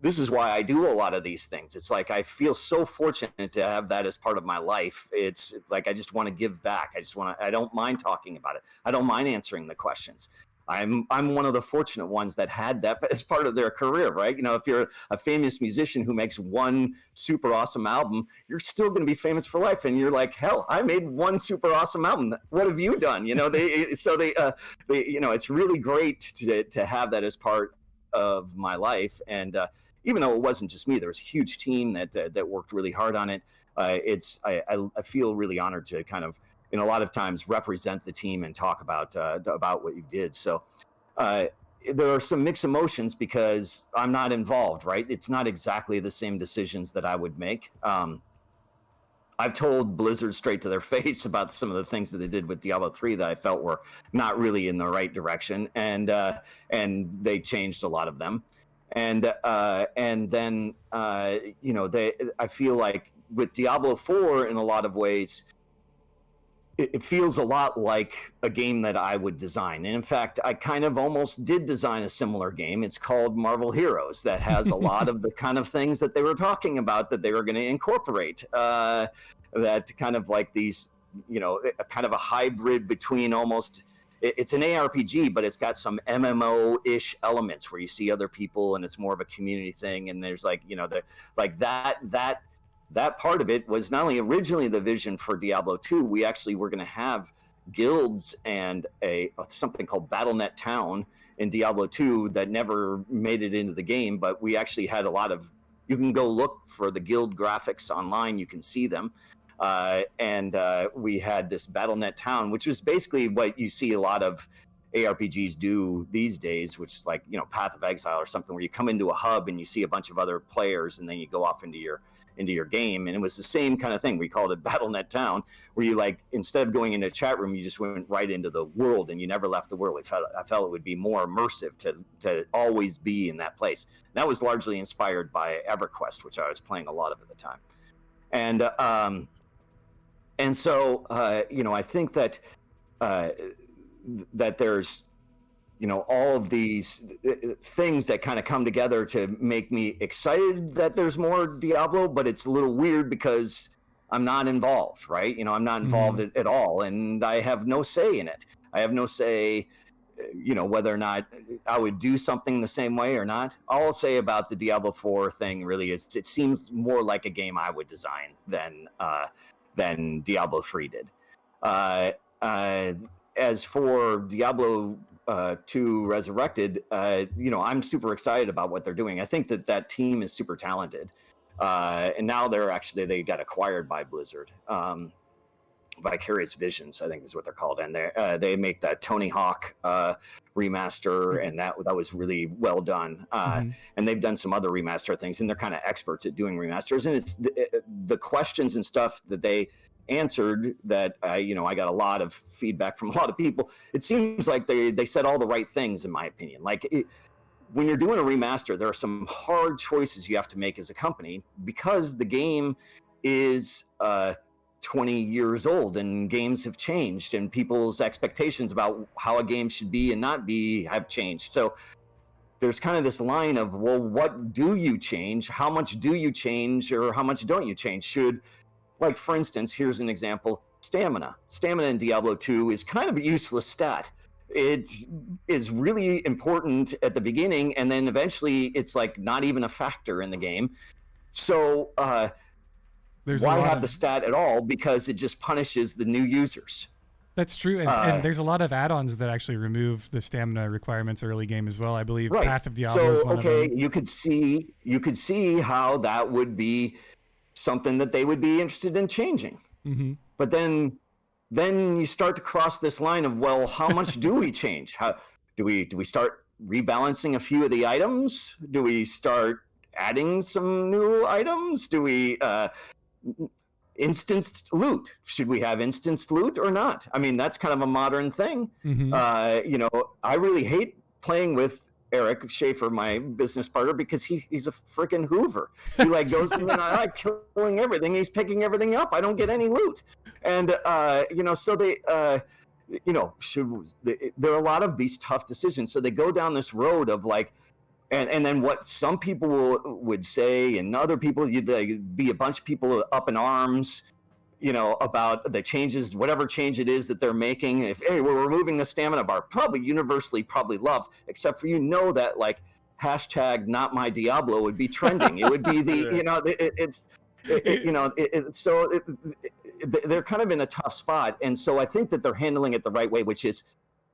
this is why I do a lot of these things. It's like I feel so fortunate to have that as part of my life. It's like I just want to give back. I don't mind talking about it. I don't mind answering the questions. I'm one of the fortunate ones that had that as part of their career, right? If you're a famous musician who makes one super awesome album, you're still going to be famous for life. And you're like, hell, I made one super awesome album. What have you done? It's really great to have that as part of my life. And even though it wasn't just me, there was a huge team that worked really hard on it. I feel really honored to kind of, a lot of times represent the team and talk about what you did. So there are some mixed emotions because I'm not involved, right? It's not exactly the same decisions that I would make. I've told Blizzard straight to their face about some of the things that they did with Diablo 3 that I felt were not really in the right direction, and they changed a lot of them. And then I feel like with Diablo 4 in a lot of ways, it feels a lot like a game that I would design. And in fact, I kind of almost did design a similar game. It's called Marvel Heroes, that has a lot of the kind of things that they were talking about that they were going to incorporate. That kind of like these, a kind of a hybrid between almost, it's an ARPG, but it's got some MMO-ish elements where you see other people and it's more of a community thing. And there's like, that part of it was not only originally the vision for Diablo 2, we actually were going to have guilds and something called BattleNet Town in Diablo 2 that never made it into the game, but we actually had a lot of, you can go look for the guild graphics online, you can see them. And we had this BattleNet Town, which was basically what you see a lot of ARPGs do these days, which is like, Path of Exile or something, where you come into a hub and you see a bunch of other players and then you go off into your game. And it was the same kind of thing. We called it BattleNet Town, where you instead of going into a chat room, you just went right into the world and you never left the world. I felt it would be more immersive to always be in that place. And that was largely inspired by EverQuest, which I was playing a lot of at the time. And so I think that that there's all of these things that kind of come together to make me excited that there's more Diablo, but it's a little weird because I'm not involved, right? You know, I'm not involved at all, and I have no say in it. I have no say, you know, whether or not I would do something the same way or not. All I'll say about the Diablo 4 thing really is it seems more like a game I would design than Diablo 3 did. As for Diablo 2 Resurrected, you know, I'm super excited about what they're doing. I think that team is super talented. And now they got acquired by Blizzard. Vicarious Visions, I think is what they're called, and they make that Tony Hawk remaster, and that was really well done. And they've done some other remaster things, and they're kind of experts at doing remasters. And it's the questions and stuff that they answered that I got a lot of feedback from a lot of people. It seems like they said all the right things, in my opinion. Like when you're doing a remaster, there are some hard choices you have to make as a company because the game is 20 years old and games have changed and people's expectations about how a game should be and not be have changed. So there's kind of this line of, well, what do you change? How much do you change, or how much don't you change? Like, for instance, here's an example, stamina. Stamina in Diablo 2 is kind of a useless stat. It is really important at the beginning, and then eventually it's like not even a factor in the game. So why have the stat at all? Because it just punishes the new users. That's true, and there's a lot of add-ons that actually remove the stamina requirements early game as well. I believe Path of Diablo is one of them. you could see how that would be something that they would be interested in changing. But then you start to cross this line of, well, how much do we change? How do we start rebalancing a few of the items? Do we start adding some new items? Do we instanced loot? Should we have instanced loot or not? I mean, that's kind of a modern thing. You know, I really hate playing with Eric Schaefer, my business partner, because he's a freaking Hoover. He like goes in and I like killing everything. He's picking everything up. I don't get any loot. And you know, so they you know, there are a lot of these tough decisions. So they go down this road of like, and then what some people would say, and other people, there'd be a bunch of people up in arms, you know, about the changes, whatever change it is that they're making. If, hey, we're removing the stamina bar, probably universally probably loved, except for, you know, that like hashtag not my Diablo would be trending. It would be the, you know, so they're kind of in a tough spot. And so I think that they're handling it the right way, which is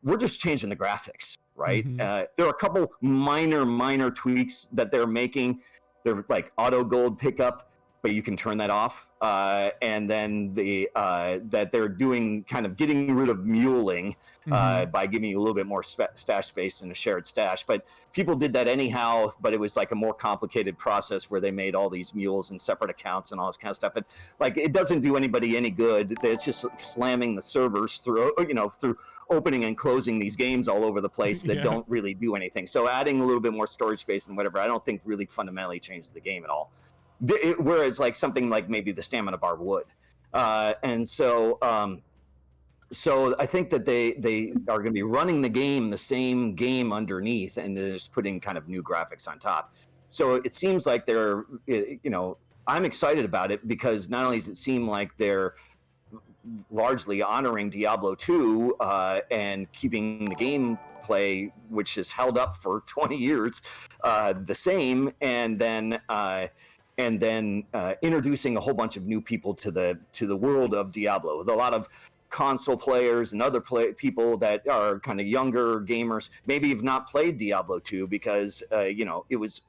we're just changing the graphics, right? There are a couple minor tweaks that they're making. They're like auto gold pickup, but you can turn that off. And then that they're doing kind of getting rid of muling by giving you a little bit more stash space in a shared stash. But people did that anyhow, but it was like a more complicated process where they made all these mules in separate accounts and all this kind of stuff. And like, it doesn't do anybody any good. It's just like slamming the servers through opening and closing these games all over the place that don't really do anything. So adding a little bit more storage space and whatever, I don't think really fundamentally changes the game at all. Whereas like something like maybe the stamina bar would. And so I think that they are going to be running the same game underneath, and they're just putting kind of new graphics on top. So it seems like they're, you know, I'm excited about it because not only does it seem like they're largely honoring Diablo 2 and keeping the gameplay, which is held up for 20 years, the same, and then introducing a whole bunch of new people to the world of Diablo. With a lot of console players and other people that are kind of younger gamers, maybe have not played Diablo 2 because you know, it was,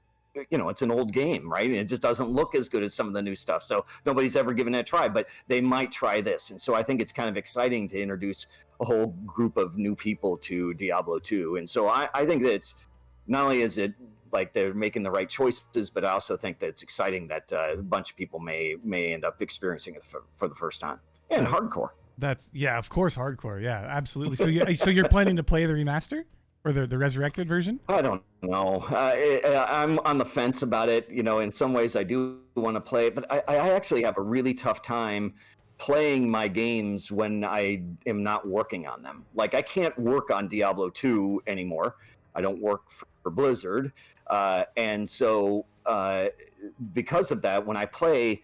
you know, it's an old game, right? And it just doesn't look as good as some of the new stuff. So nobody's ever given it a try, but they might try this. And so I think it's kind of exciting to introduce a whole group of new people to Diablo 2. And so I think that it's not only is it like they're making the right choices, but I also think that it's exciting that a bunch of people may end up experiencing it for the first time. And hardcore. That's, yeah, of course, hardcore. Yeah, absolutely. So you're planning to play the remaster or the resurrected version? I don't know. I'm on the fence about it. You know, in some ways I do want to play it, but I actually have a really tough time playing my games when I am not working on them. Like, I can't work on Diablo 2 anymore. I don't work for Blizzard. And so because of that, when I play,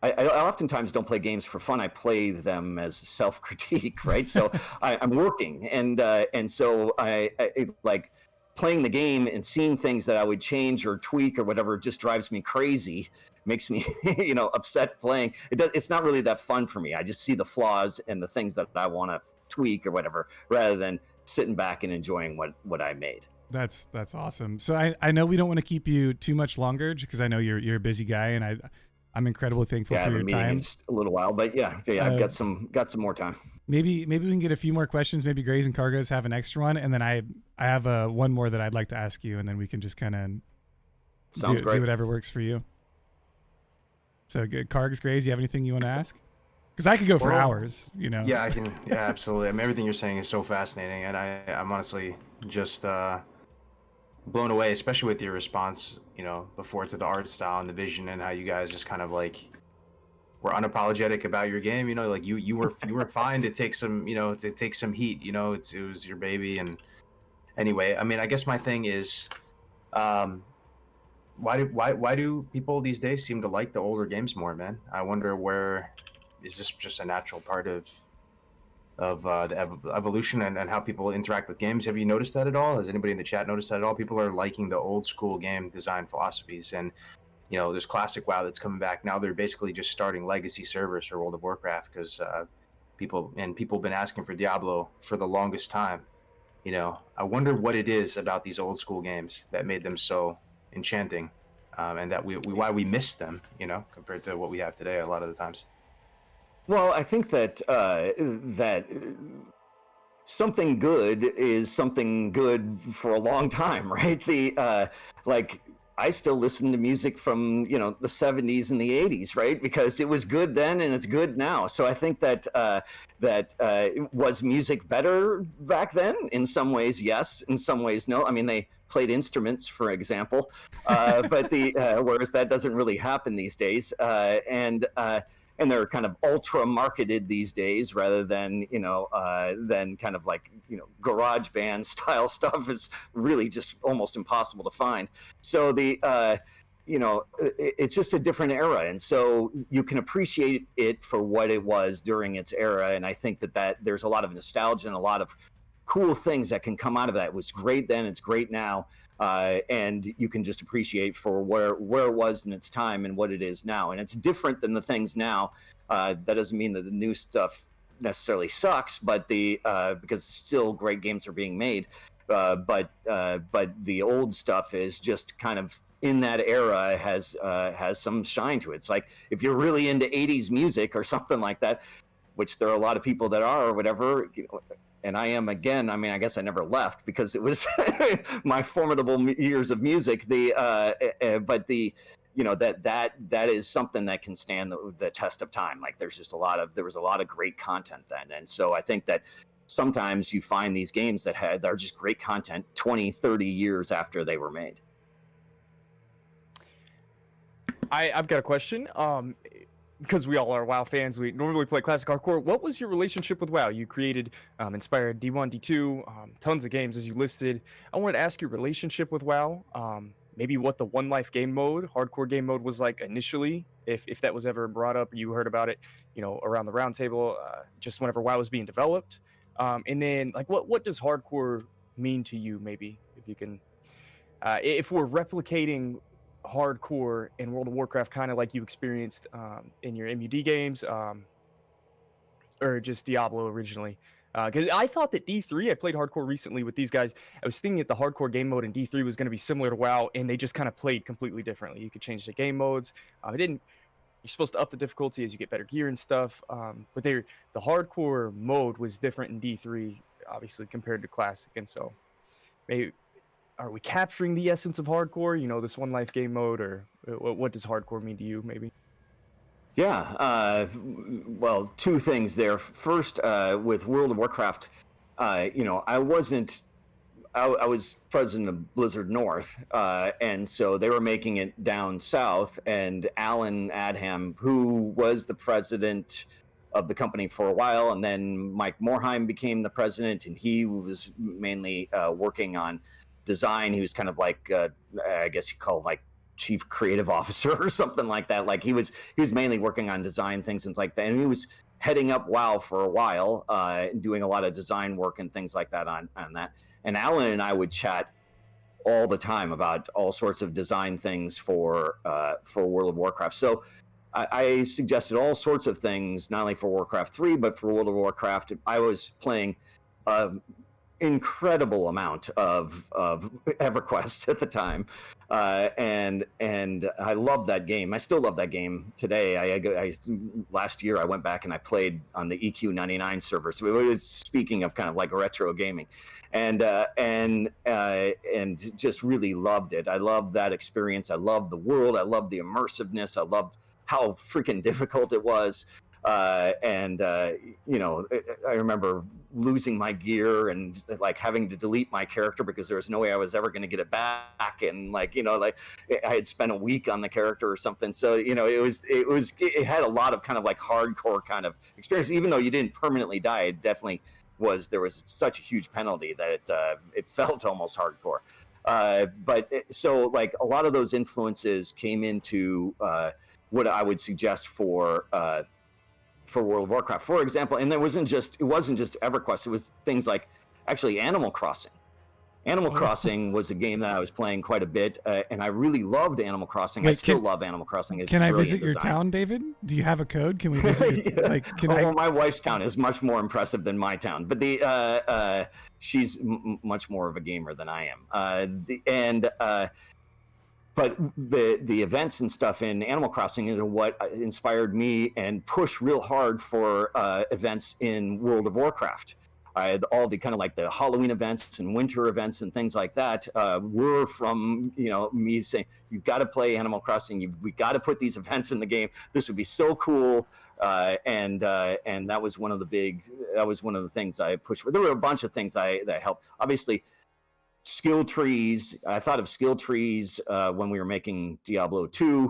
I oftentimes don't play games for fun. I play them as self-critique, right? So I'm working, and so like playing the game and seeing things that I would change or tweak or whatever just drives me crazy, makes me upset playing. It's not really that fun for me. I just see the flaws and the things that I want to tweak or whatever, rather than sitting back and enjoying what I made. That's awesome. So I know we don't want to keep you too much longer, just because I know you're a busy guy, and I'm incredibly thankful Yeah, I for have a your meeting in time. just a little while, but yeah, I've got some more time. Maybe we can get a few more questions. Maybe Grays and Cargos have an extra one, and then I have one more that I'd like to ask you, and then we can just kind of do whatever works for you. So good. Cargs, Grays, you have anything you want to ask? Because I could go for hours, Yeah, I can. Yeah, absolutely. I mean, everything you're saying is so fascinating, and I'm honestly just blown away, especially with your response, before to the art style and the vision, and how you guys just kind of like were unapologetic about your game. Like you were fine to take some, heat. It was your baby. And anyway, I mean, I guess my thing is, why do people these days seem to like the older games more, man? I wonder, where is this just a natural part of the evolution and how people interact with games? Have you noticed that at all? Has anybody in the chat noticed that at all? People are liking the old school game design philosophies, and there's classic WoW that's coming back now. They're basically just starting legacy servers for World of Warcraft because people have been asking for Diablo for the longest time. I wonder what it is about these old school games that made them so enchanting, and that why we miss them, compared to what we have today a lot of the times. Well, I think that that something good is something good for a long time, right? Like I still listen to music from the 70s and the 80s, right? Because it was good then and it's good now. So I think that was music better back then? In some ways, yes. In some ways, no. I mean, they played instruments, for example, but whereas that doesn't really happen these days, and they're kind of ultra marketed these days, rather than than kind of like garage band style stuff is really just almost impossible to find. So it's just a different era, and so you can appreciate it for what it was during its era. And I think that there's a lot of nostalgia and a lot of cool things that can come out of that. It was great then, it's great now. And you can just appreciate for where it was in its time and what it is now. And it's different than the things now. That doesn't mean that the new stuff necessarily sucks, but because still great games are being made. But the old stuff is just kind of in that era has some shine to it. It's like if you're really into 80s music or something like that, which there are a lot of people that are, or whatever, and I am again. I mean, I guess I never left because it was my formidable years of music. But that is something that can stand the test of time. Like there was a lot of great content then, and so I think that sometimes you find these games that are just great content 20, 30 years after they were made. I've got a question. Because we all are WoW fans, we normally play classic hardcore. What was your relationship with WoW? You created, inspired D1, D2, tons of games as you listed. I wanted to ask your relationship with WoW. Maybe what the One Life game mode, hardcore game mode, was like initially, if that was ever brought up, you heard about it, around the round table, just whenever WoW was being developed. And then, like, what does hardcore mean to you? Maybe if you can, if we're replicating hardcore in World of Warcraft, kind of like you experienced in your MUD games, or just Diablo originally. Because I thought that D3, I played hardcore recently with these guys. I was thinking that the hardcore game mode in D3 was going to be similar to WoW, and they just kind of played completely differently. You could change the game modes. You're supposed to up the difficulty as you get better gear and stuff. But the hardcore mode was different in D3, obviously, compared to classic. And so maybe, are we capturing the essence of hardcore, this One Life game mode, or what does hardcore mean to you, maybe? Yeah, well, two things there. First, with World of Warcraft, I was president of Blizzard North, and so they were making it down south, and Alan Adham, who was the president of the company for a while, and then Mike Morheim became the president, and he was mainly working on design. He was kind of like, I guess you call like chief creative officer or something like that. Like he was mainly working on design things and like that, and he was heading up WoW for a while, doing a lot of design work and things like that on that. And Alan and I would chat all the time about all sorts of design things for World of Warcraft. So I suggested all sorts of things, not only for Warcraft 3, but for World of Warcraft. I was playing incredible amount of EverQuest at the time, and I love that game. I still love that game today. I last year I went back and I played on the EQ99 server. So it was, speaking of kind of like retro gaming, and just really loved it. I loved that experience. I loved the world. I loved the immersiveness. I loved how freaking difficult it was. You know, I remember losing my gear and like having to delete my character because there was no way I was ever going to get it back. And like, you know, like I had spent a week on the character or something. So, you know, it had a lot of kind of like hardcore kind of experience, even though you didn't permanently die. It definitely there was such a huge penalty that it felt almost hardcore. So like a lot of those influences came into what I would suggest for World of Warcraft, for example. And it wasn't just EverQuest. It was things like actually Animal Crossing. Animal Crossing was a game that I was playing quite a bit, and I really loved Animal Crossing. I still love Animal Crossing. Can I visit your town, David? Do you have a code? Can we visit? Yeah. My wife's town is much more impressive than my town, but she's much more of a gamer than I am. But the events and stuff in Animal Crossing is what inspired me and pushed real hard for events in World of Warcraft. All the kind of like the Halloween events and winter events and things like that were from, you know, me saying, you've got to play Animal Crossing. We got to put these events in the game. This would be so cool. And that was one of the things I pushed for. There were a bunch of things that helped. Obviously, skill trees. I thought of skill trees when we were making Diablo II,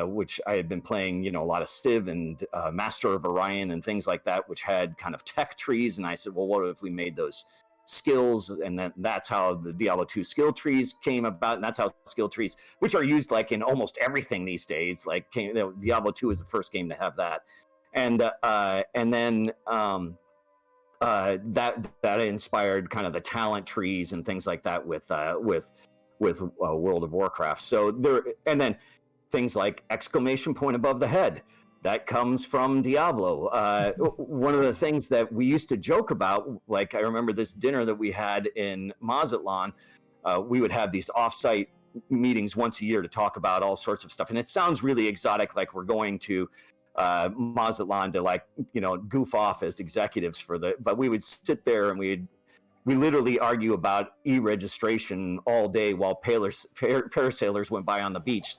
which I had been playing, you know, a lot of Civ and Master of Orion and things like that, which had kind of tech trees. And I said, well, what if we made those skills? And then that's how the Diablo II skill trees came about. And that's how skill trees, which are used like in almost everything these days, Diablo II is the first game to have that. And then that inspired kind of the talent trees and things like that with World of Warcraft. So and then things like exclamation point above the head, that comes from Diablo. One of the things that we used to joke about, like I remember this dinner that we had in Mazatlan, we would have these offsite meetings once a year to talk about all sorts of stuff. And it sounds really exotic, like we're going to Mazatlan to, like, you know, goof off as executives but we would sit there and we literally argue about e-registration all day while parasailers went by on the beach.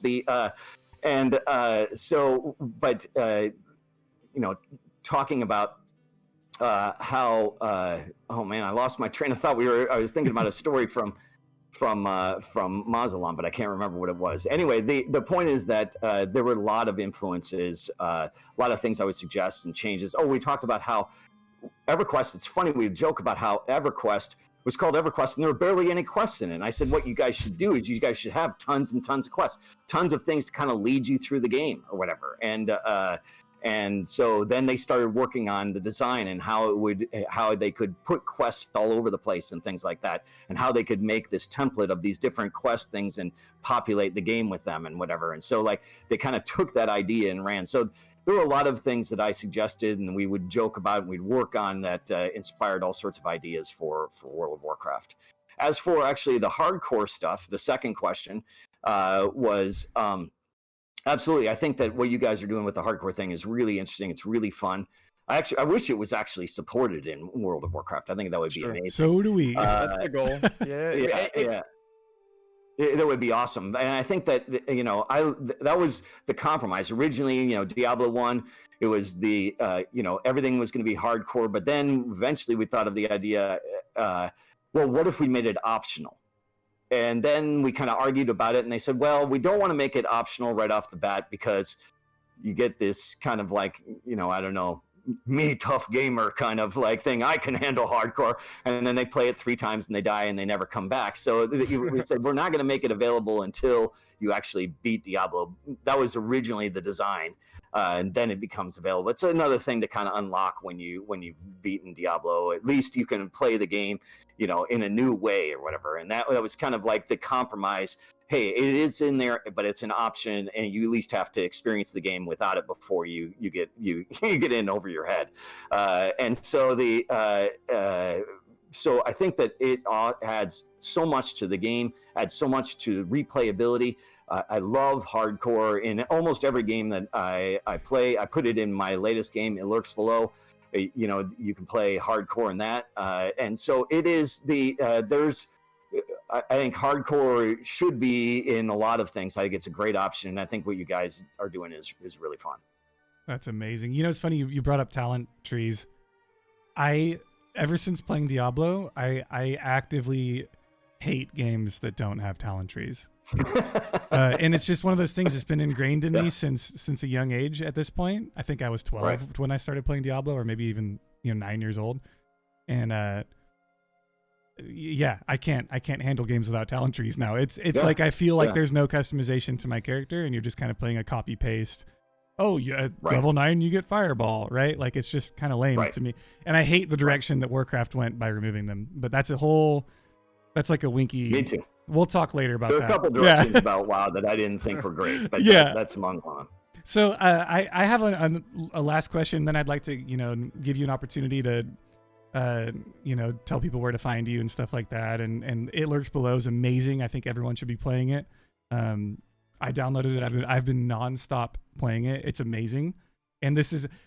Talking about how oh man, I lost my train of thought. I was thinking about a story from Mazatlan, but I can't remember what it was. Anyway, the point is that there were a lot of influences, a lot of things I would suggest and changes. Oh, we talked about how EverQuest, it's funny, we joke about how EverQuest was called EverQuest and there were barely any quests in it. And I said, what you guys should do is you guys should have tons and tons of quests, tons of things to kind of lead you through the game or whatever. And so then they started working on the design and how they could put quests all over the place and things like that, and how they could make this template of these different quest things and populate the game with them and whatever. And so like they kind of took that idea and ran. So there were a lot of things that I suggested and we would joke about and we'd work on that inspired all sorts of ideas for World of Warcraft. As for actually the hardcore stuff, the second question was absolutely. I think that what you guys are doing with the hardcore thing is really interesting. It's really fun. I wish it was actually supported in World of Warcraft. I think that would be amazing. So do we. That's the goal. Yeah. That would be awesome. And I think that, you know, that was the compromise. Originally, you know, Diablo I, it was the, you know, everything was going to be hardcore. But then eventually we thought of the idea, well, what if we made it optional? And then we kind of argued about it. And they said, well, we don't want to make it optional right off the bat because you get this kind of like, you know, I don't know, me tough gamer kind of like thing. I can handle hardcore, and then they play it 3 times and they die and they never come back. So we said we're not going to make it available until you actually beat Diablo. That was originally the design, and then it becomes available. It's another thing to kind of unlock when you've beaten Diablo. At least you can play the game, in a new way or whatever. And that was kind of like the compromise. Hey, it is in there, but it's an option, and you at least have to experience the game without it before you get you get in over your head. And so so I think that it adds so much to the game, adds so much to replayability. I love hardcore in almost every game that I play. I put it in my latest game, It Lurks Below. You can play hardcore in that, and so it is there's. I think hardcore should be in a lot of things. I think it's a great option, and I think what you guys are doing is really fun. That's amazing. It's funny you brought up talent trees. Ever since playing Diablo, I actively hate games that don't have talent trees. And it's just one of those things that's been ingrained in me since a young age at this point. I think I was 12 when I started playing Diablo, or maybe even 9 years old. And I can't handle games without talent trees now. It's like I feel like there's no customization to my character, and you're just kind of playing a copy paste. Oh, level 9 you get fireball, right? Like it's just kind of lame to me. And I hate the direction that Warcraft went by removing them. But that's like a winky. Me too. We'll talk later about that. There are a couple directions about WoW that I didn't think were great, but that's among them. So I have a last question. Then I'd like to give you an opportunity to tell people where to find you and stuff like that. And It Lurks Below is amazing. I think everyone should be playing it. I downloaded it. I've been nonstop playing it. It's amazing. And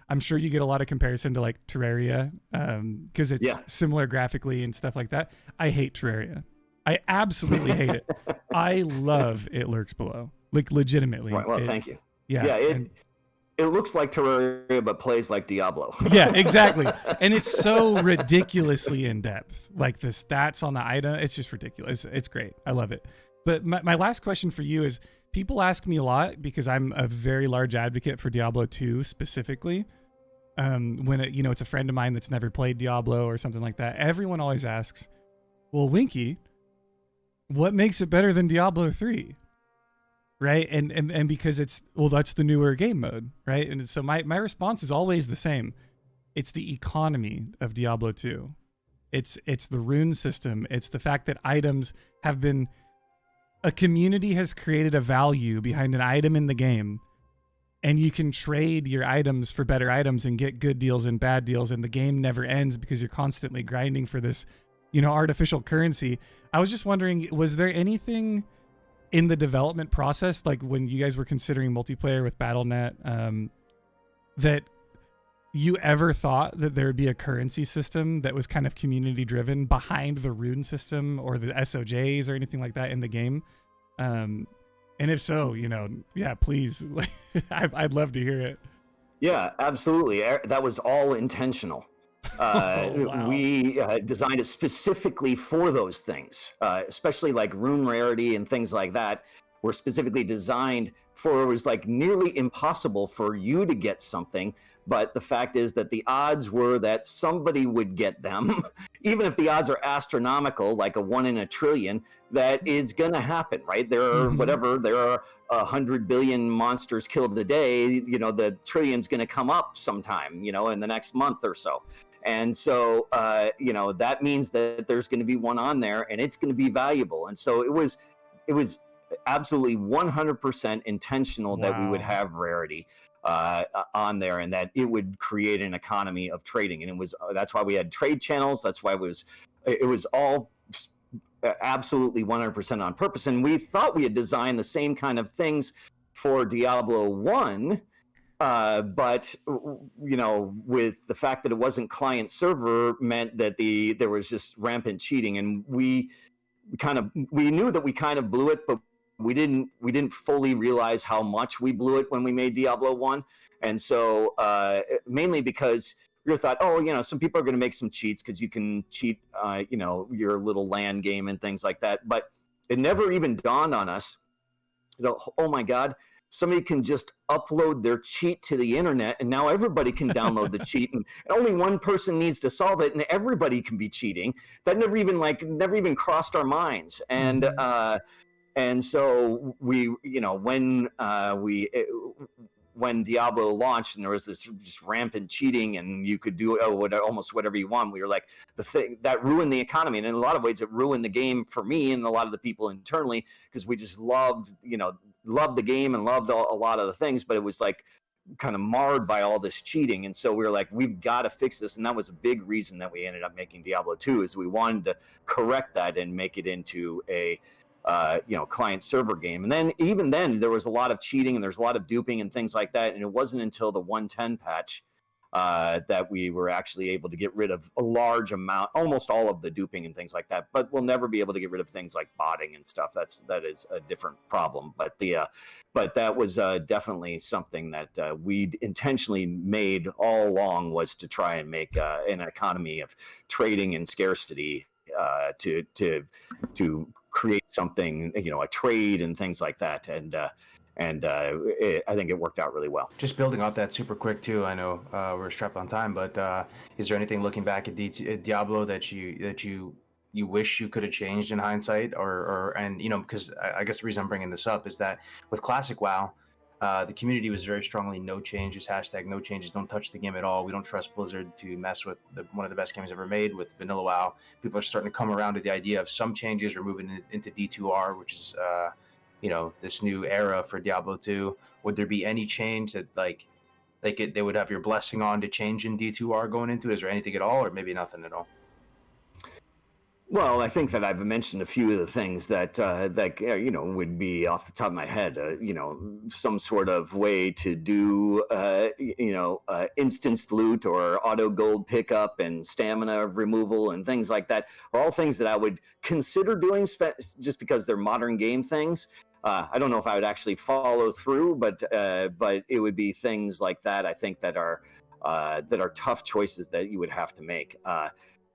I'm sure you get a lot of comparison to like Terraria, because it's similar graphically and stuff like that. I hate Terraria. I absolutely hate it. I love It Lurks Below, like legitimately. Right. Well, thank you. Yeah. It looks like Terraria, but plays like Diablo. Yeah, exactly. And it's so ridiculously in depth. Like the stats on the item, it's just ridiculous. It's great. I love it. But my last question for you is, people ask me a lot, because I'm a very large advocate for Diablo II specifically. When it's a friend of mine that's never played Diablo or something like that, everyone always asks, well, Winky, what makes it better than Diablo 3? Right. And because that's the newer game mode. Right. And so my response is always the same. It's the economy of Diablo 2. It's the rune system. It's the fact that items have been, a community has created a value behind an item in the game, and you can trade your items for better items and get good deals and bad deals. And the game never ends because you're constantly grinding for this, artificial currency. I was just wondering, was there anything in the development process, like when you guys were considering multiplayer with Battle.net, that you ever thought that there would be a currency system that was kind of community driven behind the rune system or the SOJs or anything like that in the game? And if so, please, I'd love to hear it. Yeah, absolutely. That was all intentional. Wow. We designed it specifically for those things, especially like rune rarity and things like that were specifically designed for, it was like nearly impossible for you to get something. But the fact is that the odds were that somebody would get them, even if the odds are astronomical, like a 1 in a trillion, that it's going to happen, right? There are there are 100 billion monsters killed a day. The trillion's going to come up sometime, in the next month or so. And so, that means that there's going to be one on there, and it's going to be valuable. And so it was absolutely 100% intentional that we would have rarity on there, and that it would create an economy of trading. And that's why we had trade channels. That's why it was all absolutely 100% on purpose. And we thought we had designed the same kind of things for Diablo 1. But with the fact that it wasn't client server meant that there was just rampant cheating, and we knew that we kind of blew it, but we didn't fully realize how much we blew it when we made Diablo 1. And so mainly because we thought, some people are going to make some cheats because you can cheat, your little LAN game and things like that. But it never even dawned on us, oh my God, somebody can just upload their cheat to the internet, and now everybody can download the cheat, and only one person needs to solve it, and everybody can be cheating. That never even crossed our minds. And so we, when Diablo launched and there was this just rampant cheating and you could do almost whatever you want, we were like, the thing that ruined the economy. And in a lot of ways it ruined the game for me and a lot of the people internally, because we just loved the game and loved a lot of the things, but it was like kind of marred by all this cheating. And so we were like, we've got to fix this. And that was a big reason that we ended up making Diablo II, is we wanted to correct that and make it into a client server game. And then even then there was a lot of cheating and there's a lot of duping and things like that. And it wasn't until the 110 patch that we were actually able to get rid of a large amount, almost all of the duping and things like that. But we'll never be able to get rid of things like botting and stuff. That is a different problem. But that was definitely something that we intentionally made all along, was to try and make an economy of trading and scarcity, to create something, a trade and things like that. I think it worked out really well. Just building off that super quick too. I know we're strapped on time, but is there anything looking back at Diablo that you wish you could have changed in hindsight, because I guess the reason I'm bringing this up is that with Classic WoW, the community was very strongly no changes, #no changes, don't touch the game at all. We don't trust Blizzard to mess with one of the best games ever made with Vanilla WoW. People are starting to come around to the idea of some changes. We're moving into D2R, which is this new era for Diablo 2. Would there be any change that they would have your blessing on to change in D2R going into it? Is there anything at all, or maybe nothing at all? Well, I think that I've mentioned a few of the things that would be off the top of my head. Some sort of way to do instance loot or auto gold pickup and stamina removal and things like that are all things that I would consider doing just because they're modern game things. I don't know if I would actually follow through, but it would be things like that, I think, that are tough choices that you would have to make.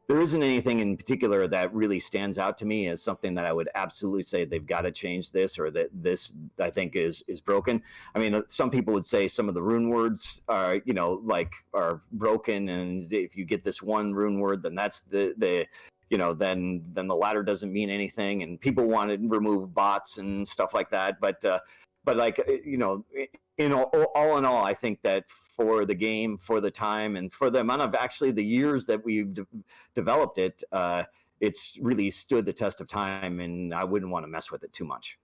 There isn't anything in particular that really stands out to me as something that I would absolutely say they've got to change this, or that this, I think, is broken. I mean, some people would say some of the rune words are broken, and if you get this one rune word, then that's then the ladder doesn't mean anything, and people want to remove bots and stuff like that. But all in all, I think that for the game, for the time, and for the amount of actually the years that we've developed it, it's really stood the test of time, and I wouldn't want to mess with it too much.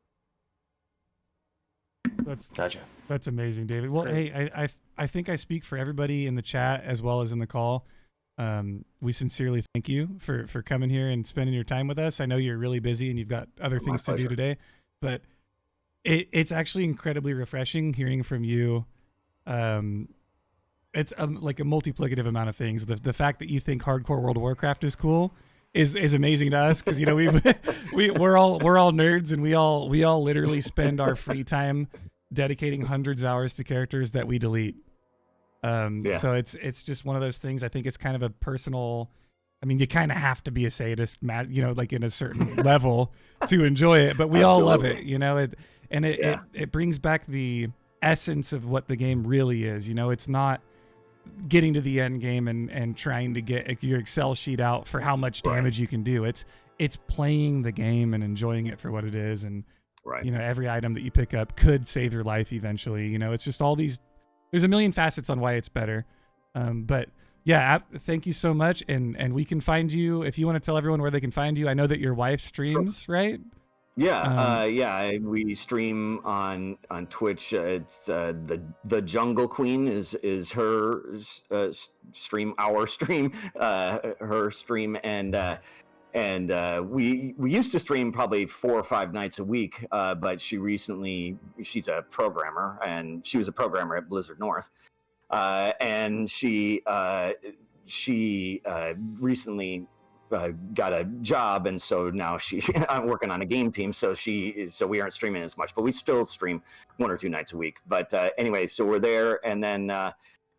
Gotcha. That's amazing, David. Well, hey, I think I speak for everybody in the chat as well as in the call. We sincerely thank you for coming here and spending your time with us. I know you're really busy and you've got other things to do today, but it's actually incredibly refreshing hearing from you. It's like a multiplicative amount of things. The fact that you think hardcore World of Warcraft is cool is amazing to us, because we're all nerds, and we all literally spend our free time dedicating hundreds of hours to characters that we delete. So it's just one of those things. I think it's kind of a personal. I mean, you kind of have to be a sadist, like in a certain level to enjoy it, but we all love it, it brings back the essence of what the game really is. It's not getting to the end game and trying to get your Excel sheet out for how much damage you can do. It's playing the game and enjoying it for what it is. And, every item that you pick up could save your life eventually. It's just all these, there's a million facets on why it's better. But yeah, thank you so much. And we can find you, if you want to tell everyone where they can find you. I know that your wife streams, right? Yeah, we stream on Twitch. It's the Jungle Queen is her stream, our stream, her stream, and we used to stream probably 4 or 5 nights a week, but she's a programmer, and she was a programmer at Blizzard North, and she recently got a job, and so now I'm working on a game team, so we aren't streaming as much, but we still stream 1 or 2 nights a week. But anyway, so we're there, and then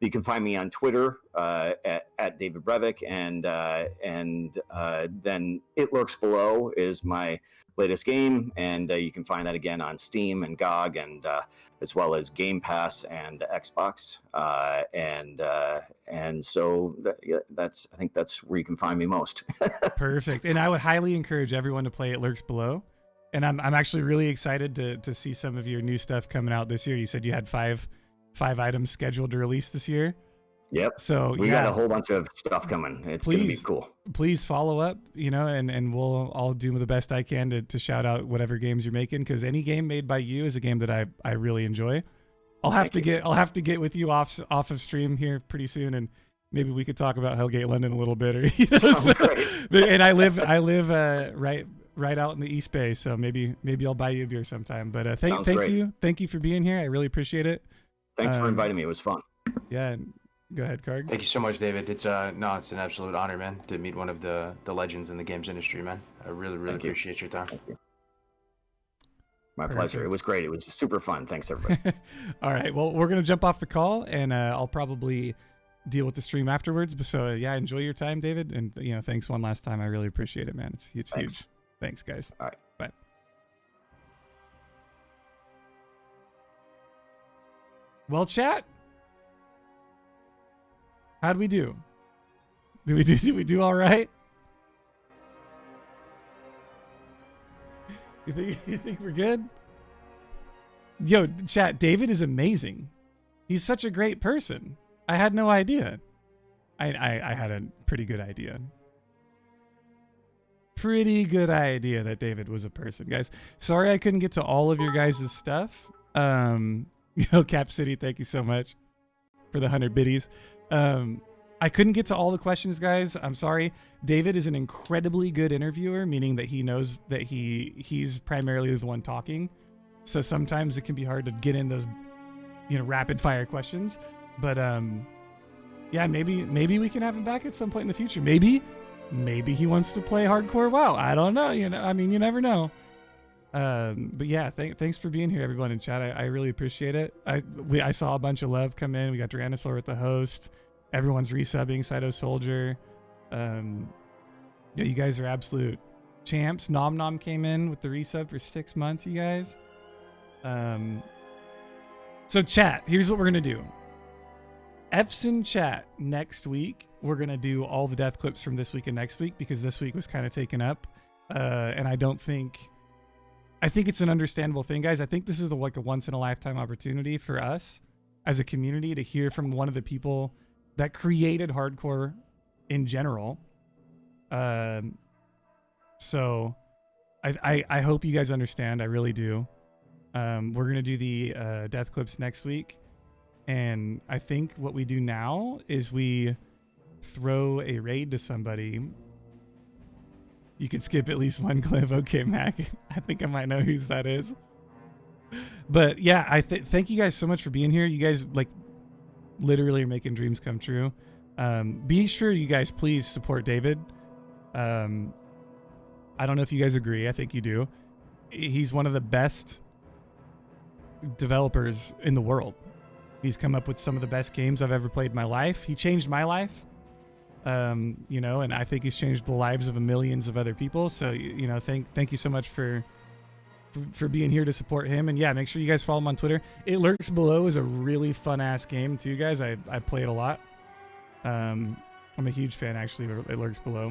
You can find me on Twitter at David Brevik, and then It Lurks Below is my latest game, and you can find that again on Steam and GOG, and as well as Game Pass and Xbox, and so that's, I think that's where you can find me most. Perfect. And I would highly encourage everyone to play It Lurks Below. And I'm actually really excited to see some of your new stuff coming out this year. You said you had five items scheduled to release this year. Yep. So we got a whole bunch of stuff coming. It's going to be cool. Please follow up, and I'll do the best I can to shout out whatever games you're making, because any game made by you is a game that I really enjoy. I'll have to get with you off of stream here pretty soon, and maybe we could talk about Hellgate London a little bit. Or, great. And I live right out in the East Bay, so maybe I'll buy you a beer sometime. But thank you for being here. I really appreciate it. Thanks for inviting me. It was fun. Yeah. Go ahead, Cargs. Thank you so much, David. It's an absolute honor, man, to meet one of the legends in the games industry, man. I really appreciate your time. Thank you. My pleasure. It was great. It was super fun. Thanks, everybody. All right. Well, we're going to jump off the call, and I'll probably deal with the stream afterwards. But so, enjoy your time, David. And, thanks one last time. I really appreciate it, man. It's huge. Thanks, guys. All right. Bye. Well, chat. How'd we do? Did we do all right? You think we're good? Yo, chat, David is amazing. He's such a great person. I had no idea. I had a pretty good idea. Pretty good idea that David was a person, guys. Sorry I couldn't get to all of your guys' stuff. Cap City, thank you so much for the 100 biddies. I couldn't get to all the questions, guys. I'm sorry. David is an incredibly good interviewer, meaning that he knows that he's primarily the one talking. So sometimes it can be hard to get in those, rapid fire questions. But maybe we can have him back at some point in the future. Maybe he wants to play hardcore WoW. I don't know. You never know. But yeah, thanks for being here, everyone in chat. I really appreciate it. I saw a bunch of love come in. We got Tyrannosaur with the host. Everyone's resubbing. Cyto Soldier. You guys are absolute champs. Nom Nom came in with the resub for 6 months, you guys. So chat, here's what we're gonna do. F's in chat next week. We're gonna do all the death clips from this week and next week, because this week was kind of taken up. And I think it's an understandable thing, guys. I think this is a once in a lifetime opportunity for us as a community to hear from one of the people that created hardcore in general. So I hope you guys understand. I really do. We're going to do the death clips next week. And I think what we do now is we throw a raid to somebody. You can skip at least one clip. Okay, Mac. I think I might know whose that is. But yeah, thank you guys so much for being here. You guys literally are making dreams come true. Be sure you guys please support David. I don't know if you guys agree. I think you do. He's one of the best developers in the world. He's come up with some of the best games I've ever played in my life. He changed my life. And I think he's changed the lives of millions of other people. So, thank you so much for being here to support him. And yeah, make sure you guys follow him on Twitter. It Lurks Below is a really fun ass game too, guys. I play it a lot. I'm a huge fan actually of It Lurks Below.